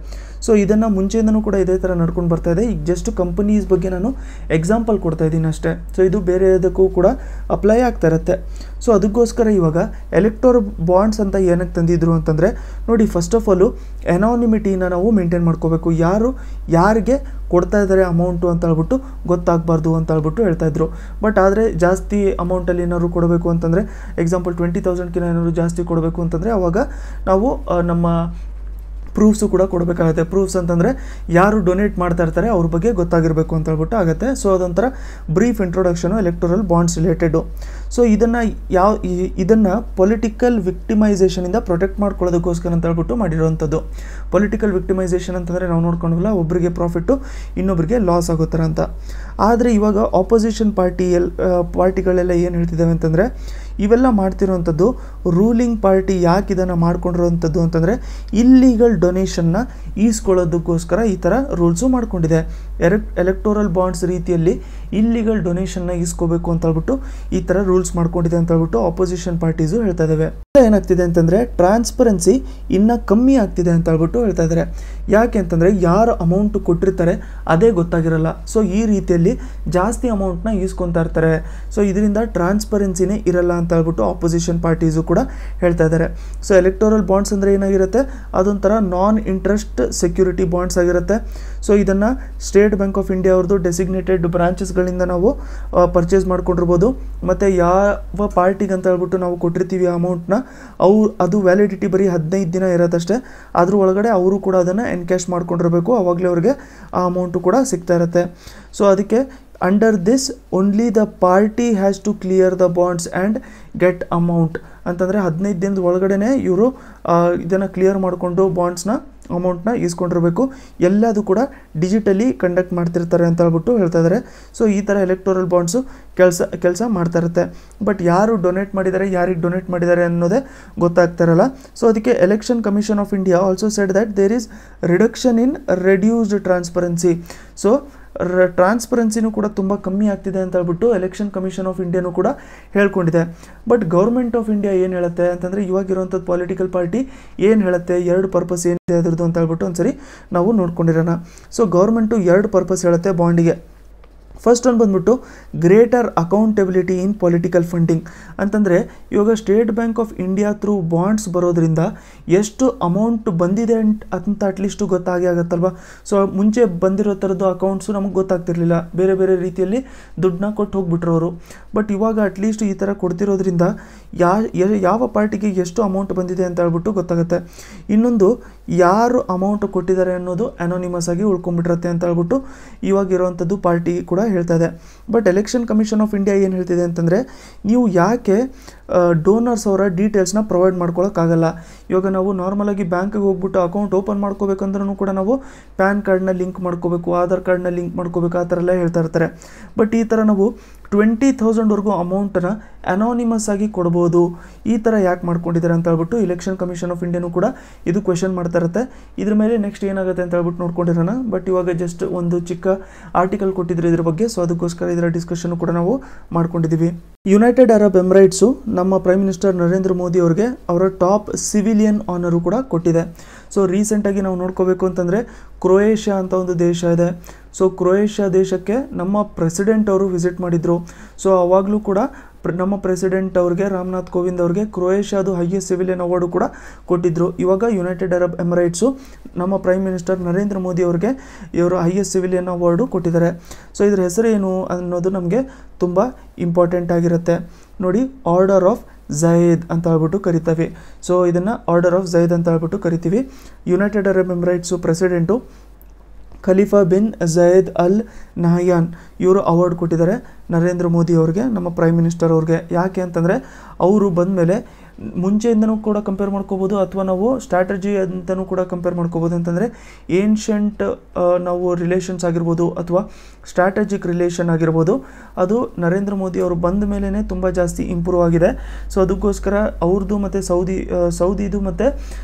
ಸೊ ಇದನ್ನು ಮುಂಚೆಯಿಂದನೂ ಕೂಡ ಇದೇ ಥರ ನಡ್ಕೊಂಡು ಬರ್ತಾ ಇದೆ. ಈಗ ಜಸ್ಟ್ ಕಂಪನೀಸ್ ಬಗ್ಗೆ ನಾನು ಎಕ್ಸಾಂಪಲ್ ಕೊಡ್ತಾ ಇದ್ದೀನಿ ಅಷ್ಟೇ. ಸೊ ಇದು ಬೇರೆ ಯಾವುದಕ್ಕೂ ಕೂಡ ಅಪ್ಲೈ ಆಗ್ತಾ ಇರುತ್ತೆ. ಸೊ ಅದಕ್ಕೋಸ್ಕರ ಇವಾಗ ಎಲೆಕ್ಟೋರ್ ಬಾಂಡ್ಸ್ ಅಂತ ಏನಕ್ಕೆ ತಂದಿದ್ರು ಅಂತಂದರೆ, ನೋಡಿ ಫಸ್ಟ್ ಆಫ್ ಆಲು ಎನಾನಿಮಿಟಿನ ನಾವು ಮೇಂಟೈನ್ ಮಾಡ್ಕೋಬೇಕು. ಯಾರಿಗೆ ಕೊಡ್ತಾ ಇದ್ದಾರೆ ಅಮೌಂಟು ಅಂತ ಹೇಳ್ಬಿಟ್ಟು ಗೊತ್ತಾಗಬಾರ್ದು ಅಂತ ಹೇಳ್ಬಿಟ್ಟು ಹೇಳ್ತಾಯಿದ್ರು. ಬಟ್ ಆದರೆ ಜಾಸ್ತಿ ಅಮೌಂಟಲ್ಲಿ ಏನಾದ್ರು ಕೊಡಬೇಕು ಅಂತಂದರೆ, ಎಕ್ಸಾಂಪಲ್ 20,000ಕಿಂತ ಏನಾದ್ರು ಜಾಸ್ತಿ ಕೊಡಬೇಕು ಅಂತಂದರೆ ಅವಾಗ ನಾವು ನಮ್ಮ ಪ್ರೂಫ್ಸು ಕೂಡ ಕೊಡಬೇಕಾಗುತ್ತೆ. ಪ್ರೂಫ್ಸ್ ಅಂತಂದರೆ ಯಾರು ಡೊನೇಟ್ ಮಾಡ್ತಾ ಇರ್ತಾರೆ ಅವ್ರ ಬಗ್ಗೆ ಗೊತ್ತಾಗಿರಬೇಕು ಅಂತ ಹೇಳ್ಬಿಟ್ಟು ಆಗುತ್ತೆ. ಸೊ ಅದೊಂಥರ brief introduction electoral bonds related. So ಇದನ್ನು ಪೊಲಿಟಿಕಲ್ ವಿಕ್ಟಿಮೈಸೇಷನಿಂದ ಪ್ರೊಟೆಕ್ಟ್ ಮಾಡ್ಕೊಳ್ಳೋದಕ್ಕೋಸ್ಕರ ಅಂತ ಹೇಳ್ಬಿಟ್ಟು ಮಾಡಿರೋವಂಥದ್ದು. ಪೊಲಿಟಿಕಲ್ ವಿಕ್ಟಿಮೈಸೇಷನ್ ಅಂತಂದರೆ ನಾವು ನೋಡ್ಕೊಂಡಲ್ಲ, ಒಬ್ಬರಿಗೆ ಪ್ರಾಫಿಟ್ಟು ಇನ್ನೊಬ್ಬರಿಗೆ ಲಾಸ್ ಆಗೋ ಥರ ಅಂತ. ಆದರೆ ಇವಾಗ ಆಪೋಸಿಷನ್ ಪಾರ್ಟಿಗಳೆಲ್ಲ ಏನು ಹೇಳ್ತಿದ್ದಾವೆ ಅಂತಂದರೆ, ಇವೆಲ್ಲ ಮಾಡ್ತಿರೋವಂಥದ್ದು ರೂಲಿಂಗ್ ಪಾರ್ಟಿ ಯಾಕೆ ಇದನ್ನು ಮಾಡ್ಕೊಂಡಿರೋವಂಥದ್ದು ಅಂತಂದರೆ ಇಲ್ಲೀಗಲ್ ಡೊನೇಷನ್ನ ಈಸ್ಕೊಳ್ಳೋದಕ್ಕೋಸ್ಕರ ಈ ಥರ ರೂಲ್ಸು ಮಾಡ್ಕೊಂಡಿದೆ. ಎಲೆಕ್ಟೋರಲ್ ಬಾಂಡ್ಸ್ ರೀತಿಯಲ್ಲಿ ಇಲ್ಲೀಗಲ್ ಡೊನೇಷನ್ನ ಈಸ್ಕೋಬೇಕು ಅಂತ ಹೇಳ್ಬಿಟ್ಟು ಈ ಥರ ರೂಲ್ಸ್ ಮಾಡ್ಕೊಂಡಿದೆ ಅಂತ ಹೇಳ್ಬಿಟ್ಟು ಆಪೋಸಿಷನ್ ಪಾರ್ಟೀಸು ಹೇಳ್ತಾ ಇದ್ದಾವೆ. ಏನಾಗ್ತಿದೆ ಅಂತಂದರೆ ಟ್ರಾನ್ಸ್ಪರೆನ್ಸಿ ಇನ್ನೂ ಕಮ್ಮಿ ಆಗ್ತಿದೆ ಅಂತ ಹೇಳ್ಬಿಟ್ಟು ಹೇಳ್ತಾ ಇದ್ದಾರೆ. ಯಾಕೆ ಅಂತಂದರೆ ಯಾರು ಅಮೌಂಟು ಕೊಟ್ಟಿರ್ತಾರೆ ಅದೇ ಗೊತ್ತಾಗಿರಲ್ಲ. ಸೊ ಈ ರೀತಿಯಲ್ಲಿ ಜಾಸ್ತಿ ಅಮೌಂಟ್ನ ಈಸ್ಕೊತಾ ಇರ್ತಾರೆ. ಸೊ ಇದರಿಂದ ಟ್ರಾನ್ಸ್ಪರೆನ್ಸಿನೇ ಇರಲ್ಲ ಅಂತ ಹೇಳ್ಬಿಟ್ಟು ಆಪೋಸಿಷನ್ ಪಾರ್ಟೀಸು ಕೂಡ ಹೇಳ್ತಾ ಇದ್ದಾರೆ. ಸೊ ಎಲೆಕ್ಟೋರಲ್ ಬಾಂಡ್ಸ್ ಅಂದರೆ ಏನಾಗಿರುತ್ತೆ, ಅದೊಂಥರ ನಾನ್ ಇಂಟ್ರೆಸ್ಟ್ ಸೆಕ್ಯೂರಿಟಿ ಬಾಂಡ್ಸ್ ಆಗಿರುತ್ತೆ. ಸೊ ಇದನ್ನು ಸ್ಟೇಟ್ ಬ್ಯಾಂಕ್ ಆಫ್ ಇಂಡಿಯಾ ಅವ್ರದ್ದು ಡೆಸಿಗ್ನೇಟೆಡ್ ಬ್ರಾಂಚಸ್ಗಳಿಂದ ನಾವು ಪರ್ಚೇಸ್ ಮಾಡ್ಕೊಂಡಿರ್ಬೋದು. ಮತ್ತು ಯಾವ ಪಾರ್ಟಿಗೆ ಅಂತ ಹೇಳ್ಬಿಟ್ಟು ನಾವು ಕೊಟ್ಟಿರ್ತೀವಿ ಆ ಅಮೌಂಟ್ನ, ಅದು ವ್ಯಾಲಿಡಿಟಿ ಬರೀ 15 ದಿನ ಇರೋದಷ್ಟೇ. ಅದ್ರ ಒಳಗಡೆ ಅವರು ಕೂಡ ಅದನ್ನು ಎನ್ಕ್ಯಾಶ್ ಮಾಡ್ಕೊಂಡಿರಬೇಕು, ಆವಾಗಲೇ ಅವ್ರಿಗೆ ಆ ಅಮೌಂಟು ಕೂಡ ಸಿಗ್ತಾ ಇರುತ್ತೆ. ಸೊ ಅದಕ್ಕೆ under this only the party has to clear the bonds and get amount ಅಂತಂದರೆ 15 ದಿನದ ಒಳಗಡೆ ಇವರು ಇದನ್ನು ಕ್ಲಿಯರ್ ಮಾಡಿಕೊಂಡು ಬಾಂಡ್ಸ್ನ ಅಮೌಂಟ್ನ ಈಸ್ಕೊಂಡಿರಬೇಕು. ಎಲ್ಲದು ಕೂಡ ಡಿಜಿಟಲಿ ಕಂಡಕ್ಟ್ ಮಾಡ್ತಿರ್ತಾರೆ ಅಂತ ಹೇಳ್ಬಿಟ್ಟು ಹೇಳ್ತಾ ಇದ್ದಾರೆ. ಸೊ ಈ ಥರ ಎಲೆಕ್ಟೋರಲ್ ಬಾಂಡ್ಸು ಕೆಲಸ ಮಾಡ್ತಾ ಇರುತ್ತೆ. ಬಟ್ ಯಾರು ಡೊನೇಟ್ ಮಾಡಿದ್ದಾರೆ, ಯಾರಿಗೆ ಡೊನೇಟ್ ಮಾಡಿದ್ದಾರೆ ಅನ್ನೋದೇ ಗೊತ್ತಾಗ್ತಾ ಇರಲ್ಲ. ಸೊ ಅದಕ್ಕೆ election commission of India also said that there is reduction in reduced transparency. So ಟ್ರಾನ್ಸ್ಪರೆನ್ಸಿನೂ ಕೂಡ ತುಂಬ ಕಮ್ಮಿ ಆಗ್ತಿದೆ ಅಂತ ಹೇಳ್ಬಿಟ್ಟು ಎಲೆಕ್ಷನ್ ಕಮಿಷನ್ ಆಫ್ ಇಂಡಿಯಾನೂ ಕೂಡ ಹೇಳ್ಕೊಂಡಿದೆ. ಬಟ್ ಗೌರ್ಮೆಂಟ್ ಆಫ್ ಇಂಡಿಯಾ ಏನು ಹೇಳುತ್ತೆ ಅಂತಂದರೆ, ಇವಾಗಿರುವಂಥದ್ದು ಪೊಲಿಟಿಕಲ್ ಪಾರ್ಟಿ ಏನು ಹೇಳುತ್ತೆ, 2 ಪರ್ಪಸ್ ಏನಿದೆ ಅದರದ್ದು ಅಂತ ಹೇಳ್ಬಿಟ್ಟು ಒಂದ್ಸರಿ ನಾವು ನೋಡ್ಕೊಂಡಿರೋಣ. ಸೊ ಗೌರ್ಮೆಂಟು 2 ಪರ್ಪಸ್ ಹೇಳುತ್ತೆ ಬಾಂಡಿಗೆ. ಫಸ್ಟ್ ಒಂದು ಬಂದ್ಬಿಟ್ಟು greater accountability in political funding ಅಂತಂದರೆ ಇವಾಗ state bank of India through bonds ಬರೋದ್ರಿಂದ ಎಷ್ಟು ಅಮೌಂಟ್ ಬಂದಿದೆ ಅಂತ ಅಟ್ಲೀಸ್ಟು ಗೊತ್ತಾಗೇ ಆಗುತ್ತಲ್ವ. ಸೊ ಮುಂಚೆ ಬಂದಿರೋ ಥರದ್ದು ಅಕೌಂಟ್ಸು ನಮಗೆ ಗೊತ್ತಾಗ್ತಿರ್ಲಿಲ್ಲ, ಬೇರೆ ಬೇರೆ ರೀತಿಯಲ್ಲಿ ದುಡ್ಡನ್ನ ಕೊಟ್ಟು ಹೋಗ್ಬಿಟ್ರು ಅವರು. ಬಟ್ ಇವಾಗ ಅಟ್ಲೀಸ್ಟ್ ಈ ಥರ ಕೊಡ್ತಿರೋದ್ರಿಂದ ಯಾವ ಪಾರ್ಟಿಗೆ ಎಷ್ಟು ಅಮೌಂಟ್ ಬಂದಿದೆ ಅಂತ ಹೇಳ್ಬಿಟ್ಟು ಗೊತ್ತಾಗುತ್ತೆ. ಇನ್ನೊಂದು ಯಾರು ಅಮೌಂಟ್ ಕೊಟ್ಟಿದ್ದಾರೆ ಅನ್ನೋದು ಅನೋನಿಮಸ್ ಆಗಿ ಉಳ್ಕೊಂಡ್ಬಿಟ್ಟಿರುತ್ತೆ ಅಂತ ಹೇಳ್ಬಿಟ್ಟು ಇವಾಗಿರೋವಂಥದ್ದು ಪಾರ್ಟಿ ಕೂಡ ಹೇಳ್ತಾ ಇದೆ. But election commission of India ಏನು ಹೇಳ್ತಿದೆ ಅಂತಂದರೆ, ನೀವು ಯಾಕೆ ಡೋನರ್ಸ್ ಅವರ ಡೀಟೇಲ್ಸ್ನ ಪ್ರೊವೈಡ್ ಮಾಡ್ಕೊಳ್ಳೋಕ್ಕಾಗಲ್ಲ. ಇವಾಗ ನಾವು ನಾರ್ಮಲಾಗಿ ಬ್ಯಾಂಕಿಗೆ ಹೋಗ್ಬಿಟ್ಟು ಅಕೌಂಟ್ ಓಪನ್ ಮಾಡ್ಕೋಬೇಕಂದ್ರೂ ಕೂಡ ನಾವು ಪ್ಯಾನ್ ಕಾರ್ಡ್ನ ಲಿಂಕ್ ಮಾಡ್ಕೋಬೇಕು, ಆಧಾರ್ ಕಾರ್ಡ್ನ ಲಿಂಕ್ ಮಾಡ್ಕೋಬೇಕು, ಆ ಥರ ಎಲ್ಲ ಹೇಳ್ತಾ ಇರ್ತಾರೆ. ಬಟ್ ಈ ಥರ ನಾವು 20,000ವರೆಗೂ ಅಮೌಂಟನ್ನು ಅನಾನಿಮಸ್ ಆಗಿ ಕೊಡ್ಬೋದು. ಈ ಥರ ಯಾಕೆ ಮಾಡ್ಕೊಂಡಿದ್ದಾರೆ ಅಂತ ಹೇಳ್ಬಿಟ್ಟು ಎಲೆಕ್ಷನ್ ಕಮಿಷನ್ ಆಫ್ ಇಂಡಿಯಾನೂ ಕೂಡ ಇದು ಕ್ವೆಶನ್ ಮಾಡ್ತಾ ಇರುತ್ತೆ. ಇದ್ರ ಮೇಲೆ ನೆಕ್ಸ್ಟ್ ಏನಾಗುತ್ತೆ ಅಂತ ಹೇಳ್ಬಿಟ್ಟು ನೋಡ್ಕೊಂಡಿರೋಣ. ಬಟ್ ಇವಾಗ ಜಸ್ಟ್ ಒಂದು ಚಿಕ್ಕ ಆರ್ಟಿಕಲ್ ಕೊಟ್ಟಿದ್ರು ಇದ್ರ ಬಗ್ಗೆ, ಸೊ ಅದಕ್ಕೋಸ್ಕರ ಇದರ ಡಿಸ್ಕಷನ್ ಕೂಡ ನಾವು ಮಾಡ್ಕೊಂಡಿದ್ದೀವಿ. ಯುನೈಟೆಡ್ ಅರಬ್ ಎಮಿರೇಟ್ಸು ನಮ್ಮ ಪ್ರೈಮ್ ಮಿನಿಸ್ಟರ್ ನರೇಂದ್ರ ಮೋದಿ ಅವರಿಗೆ ಅವರ ಟಾಪ್ ಸಿವಿಲಿಯನ್ ಆನರು ಕೂಡ ಕೊಟ್ಟಿದೆ. ಸೊ ರೀಸೆಂಟಾಗಿ ನಾವು ನೋಡ್ಕೋಬೇಕು ಅಂತಂದರೆ ಕ್ರೊಯೇಷಿಯಾ ಅಂತ ಒಂದು ದೇಶ ಇದೆ. ಸೊ ಕ್ರೊಯೇಷಿಯಾ ದೇಶಕ್ಕೆ ನಮ್ಮ ಪ್ರೆಸಿಡೆಂಟ್ ಅವರು ವಿಸಿಟ್ ಮಾಡಿದರು. ಸೊ ಆವಾಗಲೂ ಕೂಡ ನಮ್ಮ ಪ್ರೆಸಿಡೆಂಟ್ ಅವ್ರಿಗೆ ರಾಮನಾಥ್ ಕೋವಿಂದ್ ಅವ್ರಿಗೆ ಕ್ರೊಯೇಷಿಯಾದು ಹೈಯೆಸ್ಟ್ ಸಿವಿಲಿಯನ್ ಅವಾರ್ಡು ಕೂಡ ಕೊಟ್ಟಿದ್ದರು. ಇವಾಗ ಯುನೈಟೆಡ್ ಅರಬ್ ಎಮಿರೇಟ್ಸು ನಮ್ಮ ಪ್ರೈಮ್ ಮಿನಿಸ್ಟರ್ ನರೇಂದ್ರ ಮೋದಿ ಅವ್ರಿಗೆ ಇವರು ಹೈಯೆಸ್ಟ್ ಸಿವಿಲಿಯನ್ ಅವಾರ್ಡು ಕೊಟ್ಟಿದ್ದಾರೆ. ಸೊ ಇದ್ರ ಹೆಸರು ಏನು ಅನ್ನೋದು ನಮಗೆ ತುಂಬ ಇಂಪಾರ್ಟೆಂಟ್ ಆಗಿರುತ್ತೆ. ನೋಡಿ, ಆರ್ಡರ್ ಆಫ್ ಝಯೇದ್ ಅಂತ ಹೇಳ್ಬಿಟ್ಟು ಕರಿತೀವಿ. ಸೊ ಇದನ್ನು ಆರ್ಡರ್ ಆಫ್ ಝಯೇದ್ ಅಂತ ಹೇಳ್ಬಿಟ್ಟು ಕರಿತೀವಿ. United Arab Emirates president Khalifa bin Zayed Al Nahyan ಇವರು ಅವಾರ್ಡ್ ಕೊಟ್ಟಿದ್ದಾರೆ ನರೇಂದ್ರ ಮೋದಿ ಅವ್ರಿಗೆ, ನಮ್ಮ ಪ್ರೈಮ್ ಮಿನಿಸ್ಟರ್ ಅವ್ರಿಗೆ. ಯಾಕೆ ಅಂತಂದರೆ ಅವರು ಬಂದ ಮೇಲೆ ಮುಂಚೆಯಿಂದನೂ ಕೂಡ ಕಂಪೇರ್ ಮಾಡ್ಕೋಬೋದು, ಅಥವಾ ನಾವು ಸ್ಟ್ರಾಟಜಿ ಅಂತಲೂ ಕೂಡ ಕಂಪೇರ್ ಮಾಡ್ಕೋಬೋದು. ಅಂತಂದರೆ ಏನ್ಷಂಟ್ ನಾವು ರಿಲೇಷನ್ಸ್ ಆಗಿರ್ಬೋದು ಅಥವಾ ಸ್ಟ್ರಾಟಜಿಕ್ ರಿಲೇಷನ್ ಆಗಿರ್ಬೋದು, ಅದು ನರೇಂದ್ರ ಮೋದಿ ಅವರು ಬಂದ ಮೇಲೇ ತುಂಬ ಜಾಸ್ತಿ ಇಂಪ್ರೂವ್ ಆಗಿದೆ. ಸೊ ಅದಕ್ಕೋಸ್ಕರ ಅವ್ರದ್ದು ಮತ್ತು ಸೌದಿದು ಮತ್ತು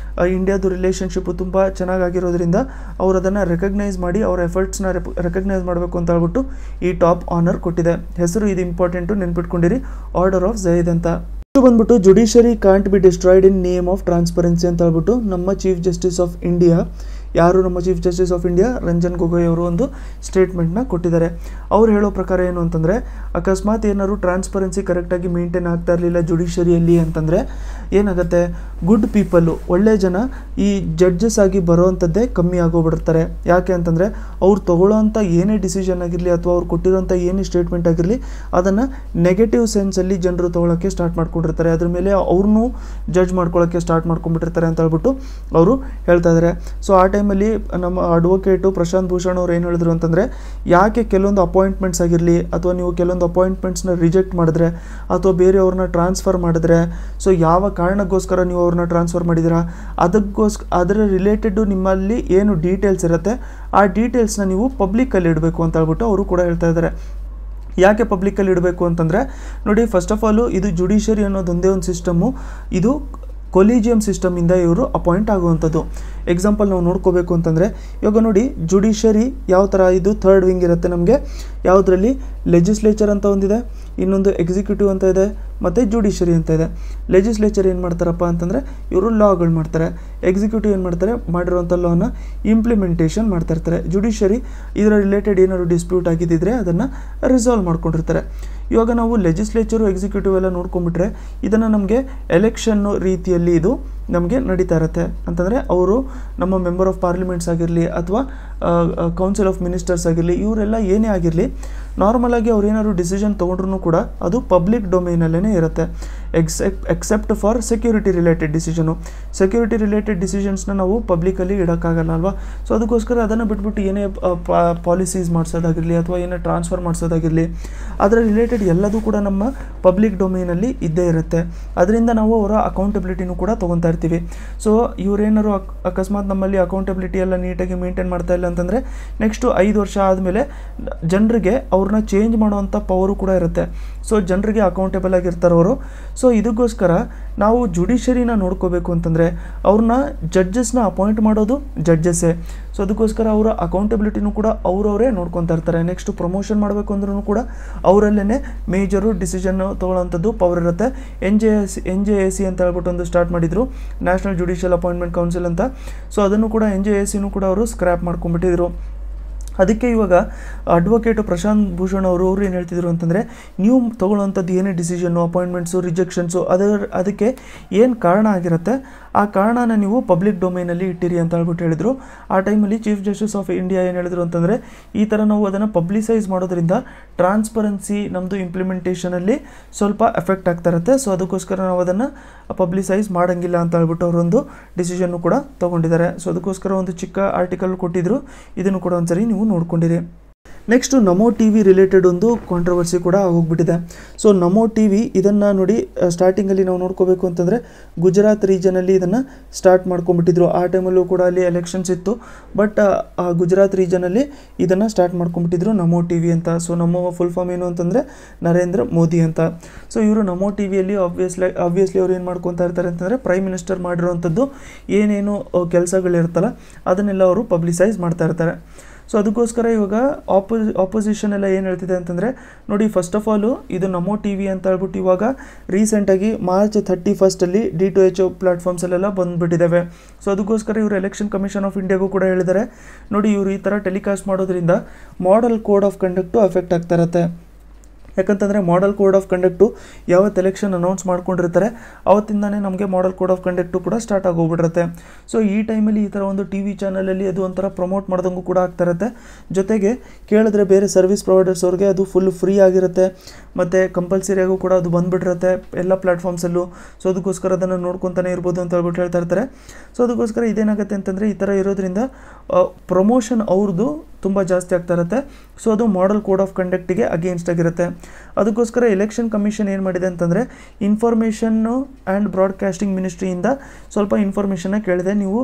ಇಂಡಿಯಾದು ರಿಲೇಷನ್ಶಿಪ್ಪು ತುಂಬ ಚೆನ್ನಾಗಿರೋದ್ರಿಂದ ಅವರು ಅದನ್ನು ರೆಕಗ್ನೈಸ್ ಮಾಡಿ ಅವರ ಎಫರ್ಟ್ಸ್ನ ರೆಕಗ್ನೈಸ್ ಮಾಡಬೇಕು ಅಂತ ಹೇಳ್ಬಿಟ್ಟು ಈ ಟಾಪ್ ಆನರ್ ಕೊಟ್ಟಿದೆ. ಹೆಸರು ಇದು ಇಂಪಾರ್ಟೆಂಟು, ನೆನ್ಪಿಟ್ಕೊಂಡಿರಿ, ಆರ್ಡರ್ ಆಫ್ ಝಯೇದ್ ಅಂತ. ಬಂದ್ಬಿಟ್ಟು judiciary can't be destroyed in name of transparency ಅಂತ ಹೇಳ್ಬಿಟ್ಟು ನಮ್ಮ ಚೀಫ್ ಜಸ್ಟಿಸ್ ಆಫ್ ಇಂಡಿಯಾ, ಯಾರು ನಮ್ಮ chief justice of India Ranjan Gogoi ಅವರು ಒಂದು ಸ್ಟೇಟ್ಮೆಂಟ್ನ ಕೊಟ್ಟಿದ್ದಾರೆ. ಅವ್ರು ಹೇಳೋ ಪ್ರಕಾರ ಏನು ಅಂತಂದರೆ, ಅಕಸ್ಮಾತ್ ಏನಾದ್ರು ಟ್ರಾನ್ಸ್ಪರೆನ್ಸಿ ಕರೆಕ್ಟಾಗಿ ಮೇಂಟೈನ್ ಆಗ್ತಾ ಇರಲಿಲ್ಲ ಜುಡಿಷರಿಯಲ್ಲಿ ಅಂತಂದರೆ ಏನಾಗುತ್ತೆ, ಗುಡ್ ಪೀಪಲ್ಲು, ಒಳ್ಳೆ ಜನ ಈ ಜಡ್ಜಸ್ ಆಗಿ ಬರೋವಂಥದ್ದೇ ಕಮ್ಮಿ ಆಗೋಗ್ಬಿಡ್ತಾರೆ. ಯಾಕೆ ಅಂತಂದರೆ ಅವ್ರು ತೊಗೊಳ್ಳೋವಂಥ ಏನೇ ಡಿಸಿಷನ್ ಆಗಿರಲಿ ಅಥವಾ ಅವ್ರು ಕೊಟ್ಟಿರೋಂಥ ಏನೇ ಸ್ಟೇಟ್ಮೆಂಟ್ ಆಗಿರಲಿ ಅದನ್ನು ನೆಗೆಟಿವ್ ಸೆನ್ಸಲ್ಲಿ ಜನರು ತೊಗೊಳಕ್ಕೆ ಸ್ಟಾರ್ಟ್ ಮಾಡ್ಕೊಂಡಿರ್ತಾರೆ, ಅದ್ರ ಮೇಲೆ ಅವ್ರನ್ನೂ ಜಡ್ಜ್ ಮಾಡ್ಕೊಳ್ಳೋಕ್ಕೆ ಸ್ಟಾರ್ಟ್ ಮಾಡ್ಕೊಂಡ್ಬಿಟ್ಟಿರ್ತಾರೆ ಅಂತ ಹೇಳ್ಬಿಟ್ಟು ಅವರು ಹೇಳ್ತಾ ಇದ್ದಾರೆ. ಸೊ ಆ ಟೈಮಲ್ಲಿ ನಮ್ಮ ಅಡ್ವೊಕೇಟು ಪ್ರಶಾಂತ್ ಭೂಷಣ್ ಅವ್ರು ಏನು ಹೇಳಿದ್ರು ಅಂತಂದರೆ, ಯಾಕೆ ಕೆಲವೊಂದು ಅಪಾಯಿಂಟ್ಮೆಂಟ್ಸ್ ಆಗಿರಲಿ ಅಥವಾ ನೀವು ಕೆಲವೊಂದು ಅಪಾಯಿಂಟ್ಮೆಂಟ್ಸ್ನ ರಿಜೆಕ್ಟ್ ಮಾಡಿದ್ರೆ ಅಥವಾ ಬೇರೆಯವ್ರನ್ನ ಟ್ರಾನ್ಸ್ಫರ್ ಮಾಡಿದ್ರೆ, ಸೊ ಯಾವ ಕಾರಣಕ್ಕೋಸ್ಕರ ನೀವು ಅವ್ರನ್ನ ಟ್ರಾನ್ಸ್ಫರ್ ಮಾಡಿದ್ದೀರಾ ಅದರ ರಿಲೇಟೆಡು ನಿಮ್ಮಲ್ಲಿ ಏನು ಡೀಟೇಲ್ಸ್ ಇರುತ್ತೆ ಆ ಡೀಟೇಲ್ಸ್ನ ನೀವು ಪಬ್ಲಿಕ್ಕಲ್ಲಿ ಇಡಬೇಕು ಅಂತ ಹೇಳ್ಬಿಟ್ಟು ಅವರು ಕೂಡ ಹೇಳ್ತಾ ಇದ್ದಾರೆ. ಯಾಕೆ ಪಬ್ಲಿಕ್ಕಲ್ಲಿ ಇಡಬೇಕು ಅಂತಂದರೆ, ನೋಡಿ, ಫಸ್ಟ್ ಆಫ್ ಆಲು ಇದು ಜುಡಿಷರಿ ಅನ್ನೋದು ಒಂದೇ ಒಂದು ಸಿಸ್ಟಮ್ಮು, ಇದು ಕೊಲಿಜಿಯಂ ಸಿಸ್ಟಮಿಂದ ಇವರು ಅಪಾಯಿಂಟ್ ಆಗುವಂಥದ್ದು. ಎಕ್ಸಾಂಪಲ್ ನಾವು ನೋಡ್ಕೋಬೇಕು ಅಂತಂದರೆ, ಇವಾಗ ನೋಡಿ, ಜುಡಿಷರಿ ಯಾವ ಥರ ಇದು ಥರ್ಡ್ ವಿಂಗ್ ಇರುತ್ತೆ ನಮಗೆ. ಯಾವುದರಲ್ಲಿ ಲೆಜಿಸ್ಲೇಚರ್ ಅಂತ ಒಂದಿದೆ, ಇನ್ನೊಂದು ಎಕ್ಸಿಕ್ಯೂಟಿವ್ ಅಂತ ಇದೆ, ಮತ್ತು ಜುಡಿಷರಿ ಅಂತ ಇದೆ. ಲೆಜಿಸ್ಲೇಚರ್ ಏನು ಮಾಡ್ತಾರಪ್ಪ ಅಂತಂದರೆ ಇವರು ಲಾಗಳು ಮಾಡ್ತಾರೆ. ಎಕ್ಸಿಕ್ಯೂಟಿವ್ ಏನು ಮಾಡ್ತಾರೆ, ಮಾಡಿರೋಂಥ ಲಾನ ಇಂಪ್ಲಿಮೆಂಟೇಷನ್ ಮಾಡ್ತಾ ಇರ್ತಾರೆ. ಜುಡಿಷರಿ ಇದರ ರಿಲೇಟೆಡ್ ಏನಾದ್ರು ಡಿಸ್ಪ್ಯೂಟ್ ಆಗಿದ್ದಿದ್ರೆ ಅದನ್ನು ರಿಸಾಲ್ವ್ ಮಾಡ್ಕೊಂಡಿರ್ತಾರೆ. ಇವಾಗ ನಾವು ಲೆಜಿಸ್ಲೇಚರು ಎಕ್ಸಿಕ್ಯೂಟಿವ್ ಎಲ್ಲ ನೋಡ್ಕೊಂಡ್ಬಿಟ್ರೆ ಇದನ್ನು ನಮಗೆ ಎಲೆಕ್ಷನ್ನು ರೀತಿಯಲ್ಲಿ ಇದು ನಮಗೆ ನಡೀತಾ ಇರುತ್ತೆ. ಅಂತಂದರೆ ಅವರು ನಮ್ಮ ಮೆಂಬರ್ ಆಫ್ ಪಾರ್ಲಿಮೆಂಟ್ಸ್ ಆಗಿರಲಿ ಅಥವಾ ಕೌನ್ಸಿಲ್ ಆಫ್ ಮಿನಿಸ್ಟರ್ಸ್ ಆಗಿರಲಿ, ಇವರೆಲ್ಲ ಏನೇ ಆಗಿರಲಿ ನಾರ್ಮಲಾಗಿ ಅವ್ರು ಏನಾದ್ರು ಡಿಸಿಷನ್ ತೊಗೊಂಡ್ರೂ ಕೂಡ ಅದು ಪಬ್ಲಿಕ್ ಡೊಮೈನಲ್ಲೇ ಇರುತ್ತೆ, except for security related decision. Security related ಡಿಸಿಷನ್ಸ್ನ ನಾವು ಪಬ್ಲಿಕಲ್ಲಿ ಇಡೋಕ್ಕಾಗಲ್ಲ ಅಲ್ವಾ. ಸೊ ಅದಕ್ಕೋಸ್ಕರ ಅದನ್ನು ಬಿಟ್ಬಿಟ್ಟು ಏನೇ ಪಾಲಿಸೀಸ್ ಮಾಡಿಸೋದಾಗಿರಲಿ ಅಥವಾ ಏನೇ ಟ್ರಾನ್ಸ್ಫರ್ ಮಾಡಿಸೋದಾಗಿರಲಿ ಅದರ ರಿಲೇಟೆಡ್ ಎಲ್ಲದೂ ಕೂಡ ನಮ್ಮ ಪಬ್ಲಿಕ್ ಡೊಮೈನಲ್ಲಿ ಇದ್ದೇ ಇರುತ್ತೆ. ಅದರಿಂದ ನಾವು ಅವರ ಅಕೌಂಟಬಿಲಿಟಿನೂ ಕೂಡ ತೊಗೊತಾ ಇರ್ತೀವಿ. ಸೊ ಇವರೇನಾದ್ರು ಅಕಸ್ಮಾತ್ ನಮ್ಮಲ್ಲಿ ಅಕೌಂಟಬಿಲಿಟಿ ಎಲ್ಲ ನೀಟಾಗಿ ಮೇಂಟೈನ್ ಮಾಡ್ತಾ ಇಲ್ಲ ಅಂತಂದರೆ ನೆಕ್ಸ್ಟು 5 ವರ್ಷ ಆದಮೇಲೆ ಜನರಿಗೆ ಅವ್ರನ್ನ ಚೇಂಜ್ ಮಾಡುವಂಥ ಪವರು ಕೂಡ ಇರುತ್ತೆ. ಸೊ ಜನರಿಗೆ ಅಕೌಂಟೇಬಲ್ ಆಗಿರ್ತಾರೆ ಅವರು. ಸೊ ಇದಕ್ಕೋಸ್ಕರ ನಾವು ಜುಡಿಷರಿನ ನೋಡ್ಕೋಬೇಕು ಅಂತಂದರೆ ಅವ್ರನ್ನ ಜಡ್ಜಸ್ನ ಅಪಾಯಿಂಟ್ ಮಾಡೋದು ಜಡ್ಜಸ್ಸೇ. ಸೊ ಅದಕ್ಕೋಸ್ಕರ ಅವರ ಅಕೌಂಟಬಿಲಿಟಿನೂ ಕೂಡ ಅವರವರೇ ನೋಡ್ಕೊತಾ ಇರ್ತಾರೆ. ನೆಕ್ಸ್ಟ್ ಪ್ರಮೋಷನ್ ಮಾಡಬೇಕು ಅಂದ್ರೂ ಕೂಡ ಅವರಲ್ಲೇ ಮೇಜರು ಡಿಸಿಷನ್ ತೊಗೊಳ್ಳೋಂಥದ್ದು ಪವರ್ ಇರುತ್ತೆ. NJAC ಅಂತ ಹೇಳ್ಬಿಟ್ಟು ಒಂದು ಸ್ಟಾರ್ಟ್ ಮಾಡಿದರು, ನ್ಯಾಷನಲ್ ಜುಡಿಷಿಯಲ್ ಅಪಾಯಿಂಟ್ಮೆಂಟ್ ಕೌನ್ಸಿಲ್ ಅಂತ. ಸೊ ಅದನ್ನು ಕೂಡ NJACನೂ ಕೂಡ ಅವರು ಸ್ಕ್ರ್ಯಾಪ್ ಮಾಡ್ಕೊಂಡ್ಬಿಟ್ಟಿದ್ರು. ಅದಕ್ಕೆ ಇವಾಗ ಅಡ್ವೊಕೇಟು ಪ್ರಶಾಂತ್ ಭೂಷಣ್ ಅವರು ಏನು ಹೇಳ್ತಿದ್ರು ಅಂತಂದರೆ, ನೀವು ತೊಗೊಳ್ಳೋವಂಥದ್ದು ಏನೇ ಡಿಸಿಷನ್ನು, ಅಪಾಯಿಂಟ್ಮೆಂಟ್ಸು, ರಿಜೆಕ್ಷನ್ಸು ಅದಕ್ಕೆ ಏನು ಕಾರಣ ಆಗಿರುತ್ತೆ ಆ ಕಾರಣನ ನೀವು ಪಬ್ಲಿಕ್ ಡೊಮೈನಲ್ಲಿ ಇಟ್ಟಿರಿ ಅಂತ ಹೇಳ್ಬಿಟ್ಟು ಹೇಳಿದರು. ಆ ಟೈಮಲ್ಲಿ ಚೀಫ್ ಜಸ್ಟಿಸ್ ಆಫ್ ಇಂಡಿಯಾ ಏನು ಹೇಳಿದ್ರು ಅಂತಂದರೆ, ಈ ಥರ ನಾವು ಅದನ್ನು ಪಬ್ಲಿಸೈಸ್ ಮಾಡೋದ್ರಿಂದ ಟ್ರಾನ್ಸ್ಪರೆನ್ಸಿ ನಮ್ಮದು ಇಂಪ್ಲಿಮೆಂಟೇಷನಲ್ಲಿ ಸ್ವಲ್ಪ ಎಫೆಕ್ಟ್ ಆಗ್ತಾ ಇರುತ್ತೆ. ಸೊ ಅದಕ್ಕೋಸ್ಕರ ನಾವು ಅದನ್ನು ಪಬ್ಲಿಸೈಸ್ ಮಾಡೋಂಗಿಲ್ಲ ಅಂತ ಹೇಳ್ಬಿಟ್ಟು ಅವರೊಂದು ಡಿಸಿಷನ್ನು ಕೂಡ ತೊಗೊಂಡಿದ್ದಾರೆ. ಸೊ ಅದಕ್ಕೋಸ್ಕರ ಒಂದು ಚಿಕ್ಕ ಆರ್ಟಿಕಲ್ ಕೊಟ್ಟಿದ್ರು, ಇದನ್ನು ಕೂಡ ಒಂದ್ಸರಿ ನೀವು ನೋಡ್ಕೊಂಡಿರಿ. ನೆಕ್ಸ್ಟು ನಮೋ ಟಿ ವಿ ರಿಲೇಟೆಡ್ ಒಂದು ಕಾಂಟ್ರವರ್ಸಿ ಕೂಡ ಹೋಗ್ಬಿಟ್ಟಿದೆ. ಸೊ ನಮೋ ಟಿ ವಿ ಇದನ್ನು ನೋಡಿ, ಸ್ಟಾರ್ಟಿಂಗಲ್ಲಿ ನಾವು ನೋಡ್ಕೋಬೇಕು ಅಂತಂದರೆ ಗುಜರಾತ್ ರೀಜನಲ್ಲಿ ಇದನ್ನು ಸ್ಟಾರ್ಟ್ ಮಾಡ್ಕೊಂಡ್ಬಿಟ್ಟಿದ್ರು. ಆ ಟೈಮಲ್ಲೂ ಕೂಡ ಅಲ್ಲಿ ಎಲೆಕ್ಷನ್ಸ್ ಇತ್ತು, ಬಟ್ ಆ ಗುಜರಾತ್ ರೀಜನಲ್ಲಿ ಇದನ್ನು ಸ್ಟಾರ್ಟ್ ಮಾಡ್ಕೊಂಡ್ಬಿಟ್ಟಿದ್ರು ನಮೋ ಟಿ ವಿ ಅಂತ. ಸೊ ನಮೋ ಫುಲ್ ಫಾರ್ಮ್ ಏನು ಅಂತಂದರೆ ನರೇಂದ್ರ ಮೋದಿ ಅಂತ. ಸೊ ಇವರು ನಮೋ ಟಿ ವಿಯಲ್ಲಿ ಆಬ್ವಿಯಸ್ಲಿ ಅವ್ರು ಏನು ಮಾಡ್ಕೊತಾ ಇರ್ತಾರೆ ಅಂತಂದರೆ, ಪ್ರೈಮ್ ಮಿನಿಸ್ಟರ್ ಮಾಡಿರೋವಂಥದ್ದು ಏನೇನು ಕೆಲಸಗಳಿರುತ್ತಲ್ಲ ಅದನ್ನೆಲ್ಲ ಅವರು ಪಬ್ಲಿಸೈಸ್ ಮಾಡ್ತಾ ಇರ್ತಾರೆ. ಸೊ ಅದಕ್ಕೋಸ್ಕರ ಇವಾಗ ಆಪೋಸಿಷನ್ ಎಲ್ಲ ಏನು ಹೇಳ್ತಿದೆ ಅಂತಂದರೆ, ನೋಡಿ ಫಸ್ಟ್ ಆಫ್ ಆಲು ಇದು ನಮೋ ಟಿ ವಿ ಅಂತ ಹೇಳ್ಬಿಟ್ಟು ಇವಾಗ ರೀಸೆಂಟಾಗಿ ಮಾರ್ಚ್ 31 D2H ಪ್ಲಾಟ್ಫಾರ್ಮ್ಸಲ್ಲೆಲ್ಲ ಬಂದುಬಿಟ್ಟಿದ್ದಾವೆ. ಸೊ ಅದಕ್ಕೋಸ್ಕರ ಇವರು ಎಲೆಕ್ಷನ್ ಕಮಿಷನ್ ಆಫ್ ಇಂಡಿಯಾಗೂ ಕೂಡ ಹೇಳಿದ್ದಾರೆ, ನೋಡಿ ಇವರು ಈ ಥರ ಟೆಲಿಕಾಸ್ಟ್ ಮಾಡೋದ್ರಿಂದ model code of conduct affect ಆಗ್ತಾ ಇರುತ್ತೆ. ಯಾಕಂತಂದರೆ ಮಾಡೆಲ್ ಕೋಡ್ ಆಫ್ ಕಂಡಕ್ಟು ಯಾವತ್ತು ಎಲೆಕ್ಷನ್ ಅನೌನ್ಸ್ ಮಾಡ್ಕೊಂಡಿರ್ತಾರೆ ಅವತ್ತಿಂದಾನೇ ನಮಗೆ ಮಾಡೆಲ್ ಕೋಡ್ ಆಫ್ ಕಂಡಕ್ಟು ಕೂಡ ಸ್ಟಾರ್ಟ್ ಆಗೋಗ್ಬಿಟ್ಟಿರುತ್ತೆ. ಸೊ ಈ ಟೈಮಲ್ಲಿ ಈ ಥರ ಒಂದು ಟಿ ವಿ ಚಾನಲಲ್ಲಿ ಅದು ಒಂಥರ ಪ್ರಮೋಟ್ ಮಾಡ್ದಂಗೂ ಕೂಡ ಆಗ್ತಾ ಇರುತ್ತೆ. ಜೊತೆಗೆ ಕೇಳಿದ್ರೆ ಬೇರೆ ಸರ್ವಿಸ್ ಪ್ರೊವೈಡರ್ಸ್ ಅವ್ರಿಗೆ ಅದು ಫುಲ್ ಫ್ರೀ ಆಗಿರುತ್ತೆ, ಮತ್ತು ಕಂಪಲ್ಸರಿಯಾಗೂ ಕೂಡ ಅದು ಬಂದುಬಿಟ್ಟಿರುತ್ತೆ ಎಲ್ಲ ಪ್ಲ್ಯಾಟ್ಫಾರ್ಮ್ಸಲ್ಲೂ. ಸೊ ಅದಕ್ಕೋಸ್ಕರ ಅದನ್ನು ನೋಡ್ಕೊತಾನೆ ಇರ್ಬೋದು ಅಂತ ಹೇಳ್ಬಿಟ್ಟು ಹೇಳ್ತಾ ಇರ್ತಾರೆ. ಸೊ ಅದಕ್ಕೋಸ್ಕರ ಇದೇನಾಗುತ್ತೆ ಅಂತಂದರೆ, ಈ ಥರ ಇರೋದ್ರಿಂದ ಪ್ರಮೋಷನ್ ಅವ್ರದ್ದು ತುಂಬ ಜಾಸ್ತಿ ಆಗ್ತಾ ಇರುತ್ತೆ. ಸೊ ಅದು ಮಾಡೆಲ್ ಕೋಡ್ ಆಫ್ ಕಂಡಕ್ಟಿಗೆ ಅಗೇನ್ಸ್ಟ್ ಆಗಿರುತ್ತೆ. ಅದಕ್ಕೋಸ್ಕರ ಎಲೆಕ್ಷನ್ ಕಮಿಷನ್ ಏನು ಮಾಡಿದೆ ಅಂತಂದರೆ, ಇನ್ಫಾರ್ಮೇಷನ್ನು ಆ್ಯಂಡ್ ಬ್ರಾಡ್ಕಾಸ್ಟಿಂಗ್ ಮಿನಿಸ್ಟ್ರಿಯಿಂದ ಸ್ವಲ್ಪ ಇನ್ಫಾರ್ಮೇಷನ್ನ ಕೇಳಿದೆ, ನೀವು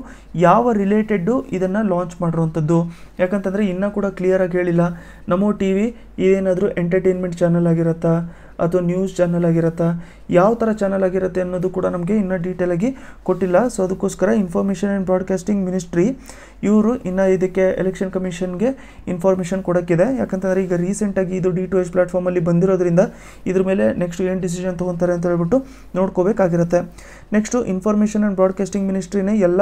ಯಾವ ರಿಲೇಟೆಡ್ಡು ಇದನ್ನು ಲಾಂಚ್ ಮಾಡಿರೋವಂಥದ್ದು. ಯಾಕಂತಂದರೆ ಇನ್ನೂ ಕೂಡ ಕ್ಲಿಯರಾಗಿ ಹೇಳಿಲ್ಲ, ನಮೋ ಟಿ ವಿ ಇದೇನಾದರೂ ಎಂಟರ್ಟೈನ್ಮೆಂಟ್ ಚಾನಲ್ ಆಗಿರುತ್ತಾ ಅಥವಾ ನ್ಯೂಸ್ ಚಾನಲ್ ಆಗಿರುತ್ತಾ, ಯಾವ ಥರ ಚಾನಲ್ ಆಗಿರುತ್ತೆ ಅನ್ನೋದು ಕೂಡ ನಮಗೆ ಇನ್ನೂ ಡೀಟೇಲಾಗಿ ಕೊಟ್ಟಿಲ್ಲ. ಸೊ ಅದಕ್ಕೋಸ್ಕರ ಇನ್ಫಾರ್ಮೇಷನ್ ಆ್ಯಂಡ್ ಬ್ರಾಡ್ಕಾಸ್ಟಿಂಗ್ ಮಿನಿಸ್ಟ್ರಿ ಇವರು ಇನ್ನು ಇದಕ್ಕೆ ಎಲೆಕ್ಷನ್ ಕಮಿಷನ್ಗೆ ಇನ್ಫಾರ್ಮೇಷನ್ ಕೊಡೋಕ್ಕಿದೆ. ಯಾಕಂತಂದರೆ ಈಗ ರೀಸೆಂಟಾಗಿ ಇದು D2H ಪ್ಲಾಟ್ಫಾರ್ಮಲ್ಲಿ ಬಂದಿರೋದ್ರಿಂದ ಇದ್ರ ಮೇಲೆ ನೆಕ್ಸ್ಟ್ ಏನು ಡಿಸಿಷನ್ ತೊಗೊತಾರೆ ಅಂತ ಹೇಳ್ಬಿಟ್ಟು ನೋಡ್ಕೋಬೇಕಾಗಿರುತ್ತೆ. ನೆಕ್ಸ್ಟು ಇನ್ಫಾರ್ಮೇಷನ್ ಆ್ಯಂಡ್ ಬ್ರಾಡ್ಕಾಸ್ಟಿಂಗ್ ಮಿನಿಸ್ಟ್ರಿನೇ ಎಲ್ಲ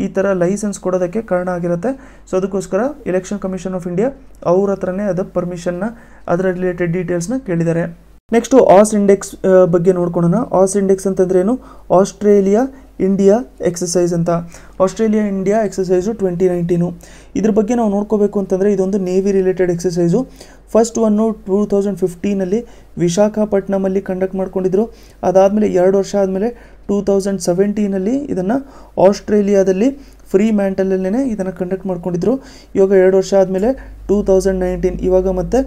ಈ ಥರ ಲೈಸೆನ್ಸ್ ಕೊಡೋದಕ್ಕೆ ಕಾರಣ ಆಗಿರುತ್ತೆ. ಸೊ ಅದಕ್ಕೋಸ್ಕರ ಎಲೆಕ್ಷನ್ ಕಮಿಷನ್ ಆಫ್ ಇಂಡಿಯಾ ಅವ್ರ ಹತ್ರನೇ ಅದು ಪರ್ಮಿಷನ್ನ ಅದರ ರಿಲೇಟೆಡ್ ಡೀಟೇಲ್ಸ್ನ ಕೇಳಿದ್ದಾರೆ. ನೆಕ್ಸ್ಟು ಆಸ್ ಇಂಡೆಕ್ಸ್ ಬಗ್ಗೆ ನೋಡ್ಕೊಳ್ಳೋಣ. ಆಸ್ ಇಂಡೆಕ್ಸ್ ಅಂತಂದ್ರೆ ಏನು? ಆಸ್ಟ್ರೇಲಿಯಾ ಇಂಡಿಯಾ ಎಕ್ಸಸೈಸ್ ಅಂತ. Australia India exercise 2019. ಇದ್ರ ಬಗ್ಗೆ ನಾವು ನೋಡ್ಕೋಬೇಕು ಅಂತಂದರೆ, ಇದೊಂದು navy related exercise. First one 2015 ವಿಶಾಖಪಟ್ಟಣಮಲ್ಲಿ ಕಂಡಕ್ಟ್ ಮಾಡ್ಕೊಂಡಿದ್ರು. ಅದಾದಮೇಲೆ 2 ವರ್ಷ ಆದಮೇಲೆ 2017 ಇದನ್ನು ಆಸ್ಟ್ರೇಲಿಯಾದಲ್ಲಿ ಫ್ರೀ ಮ್ಯಾಂಟಲಲ್ಲೇ ಇದನ್ನು ಕಂಡಕ್ಟ್ ಮಾಡ್ಕೊಂಡಿದ್ರು. ಇವಾಗ 2 ವರ್ಷ ಆದಮೇಲೆ 2019 ಇವಾಗ ಮತ್ತೆ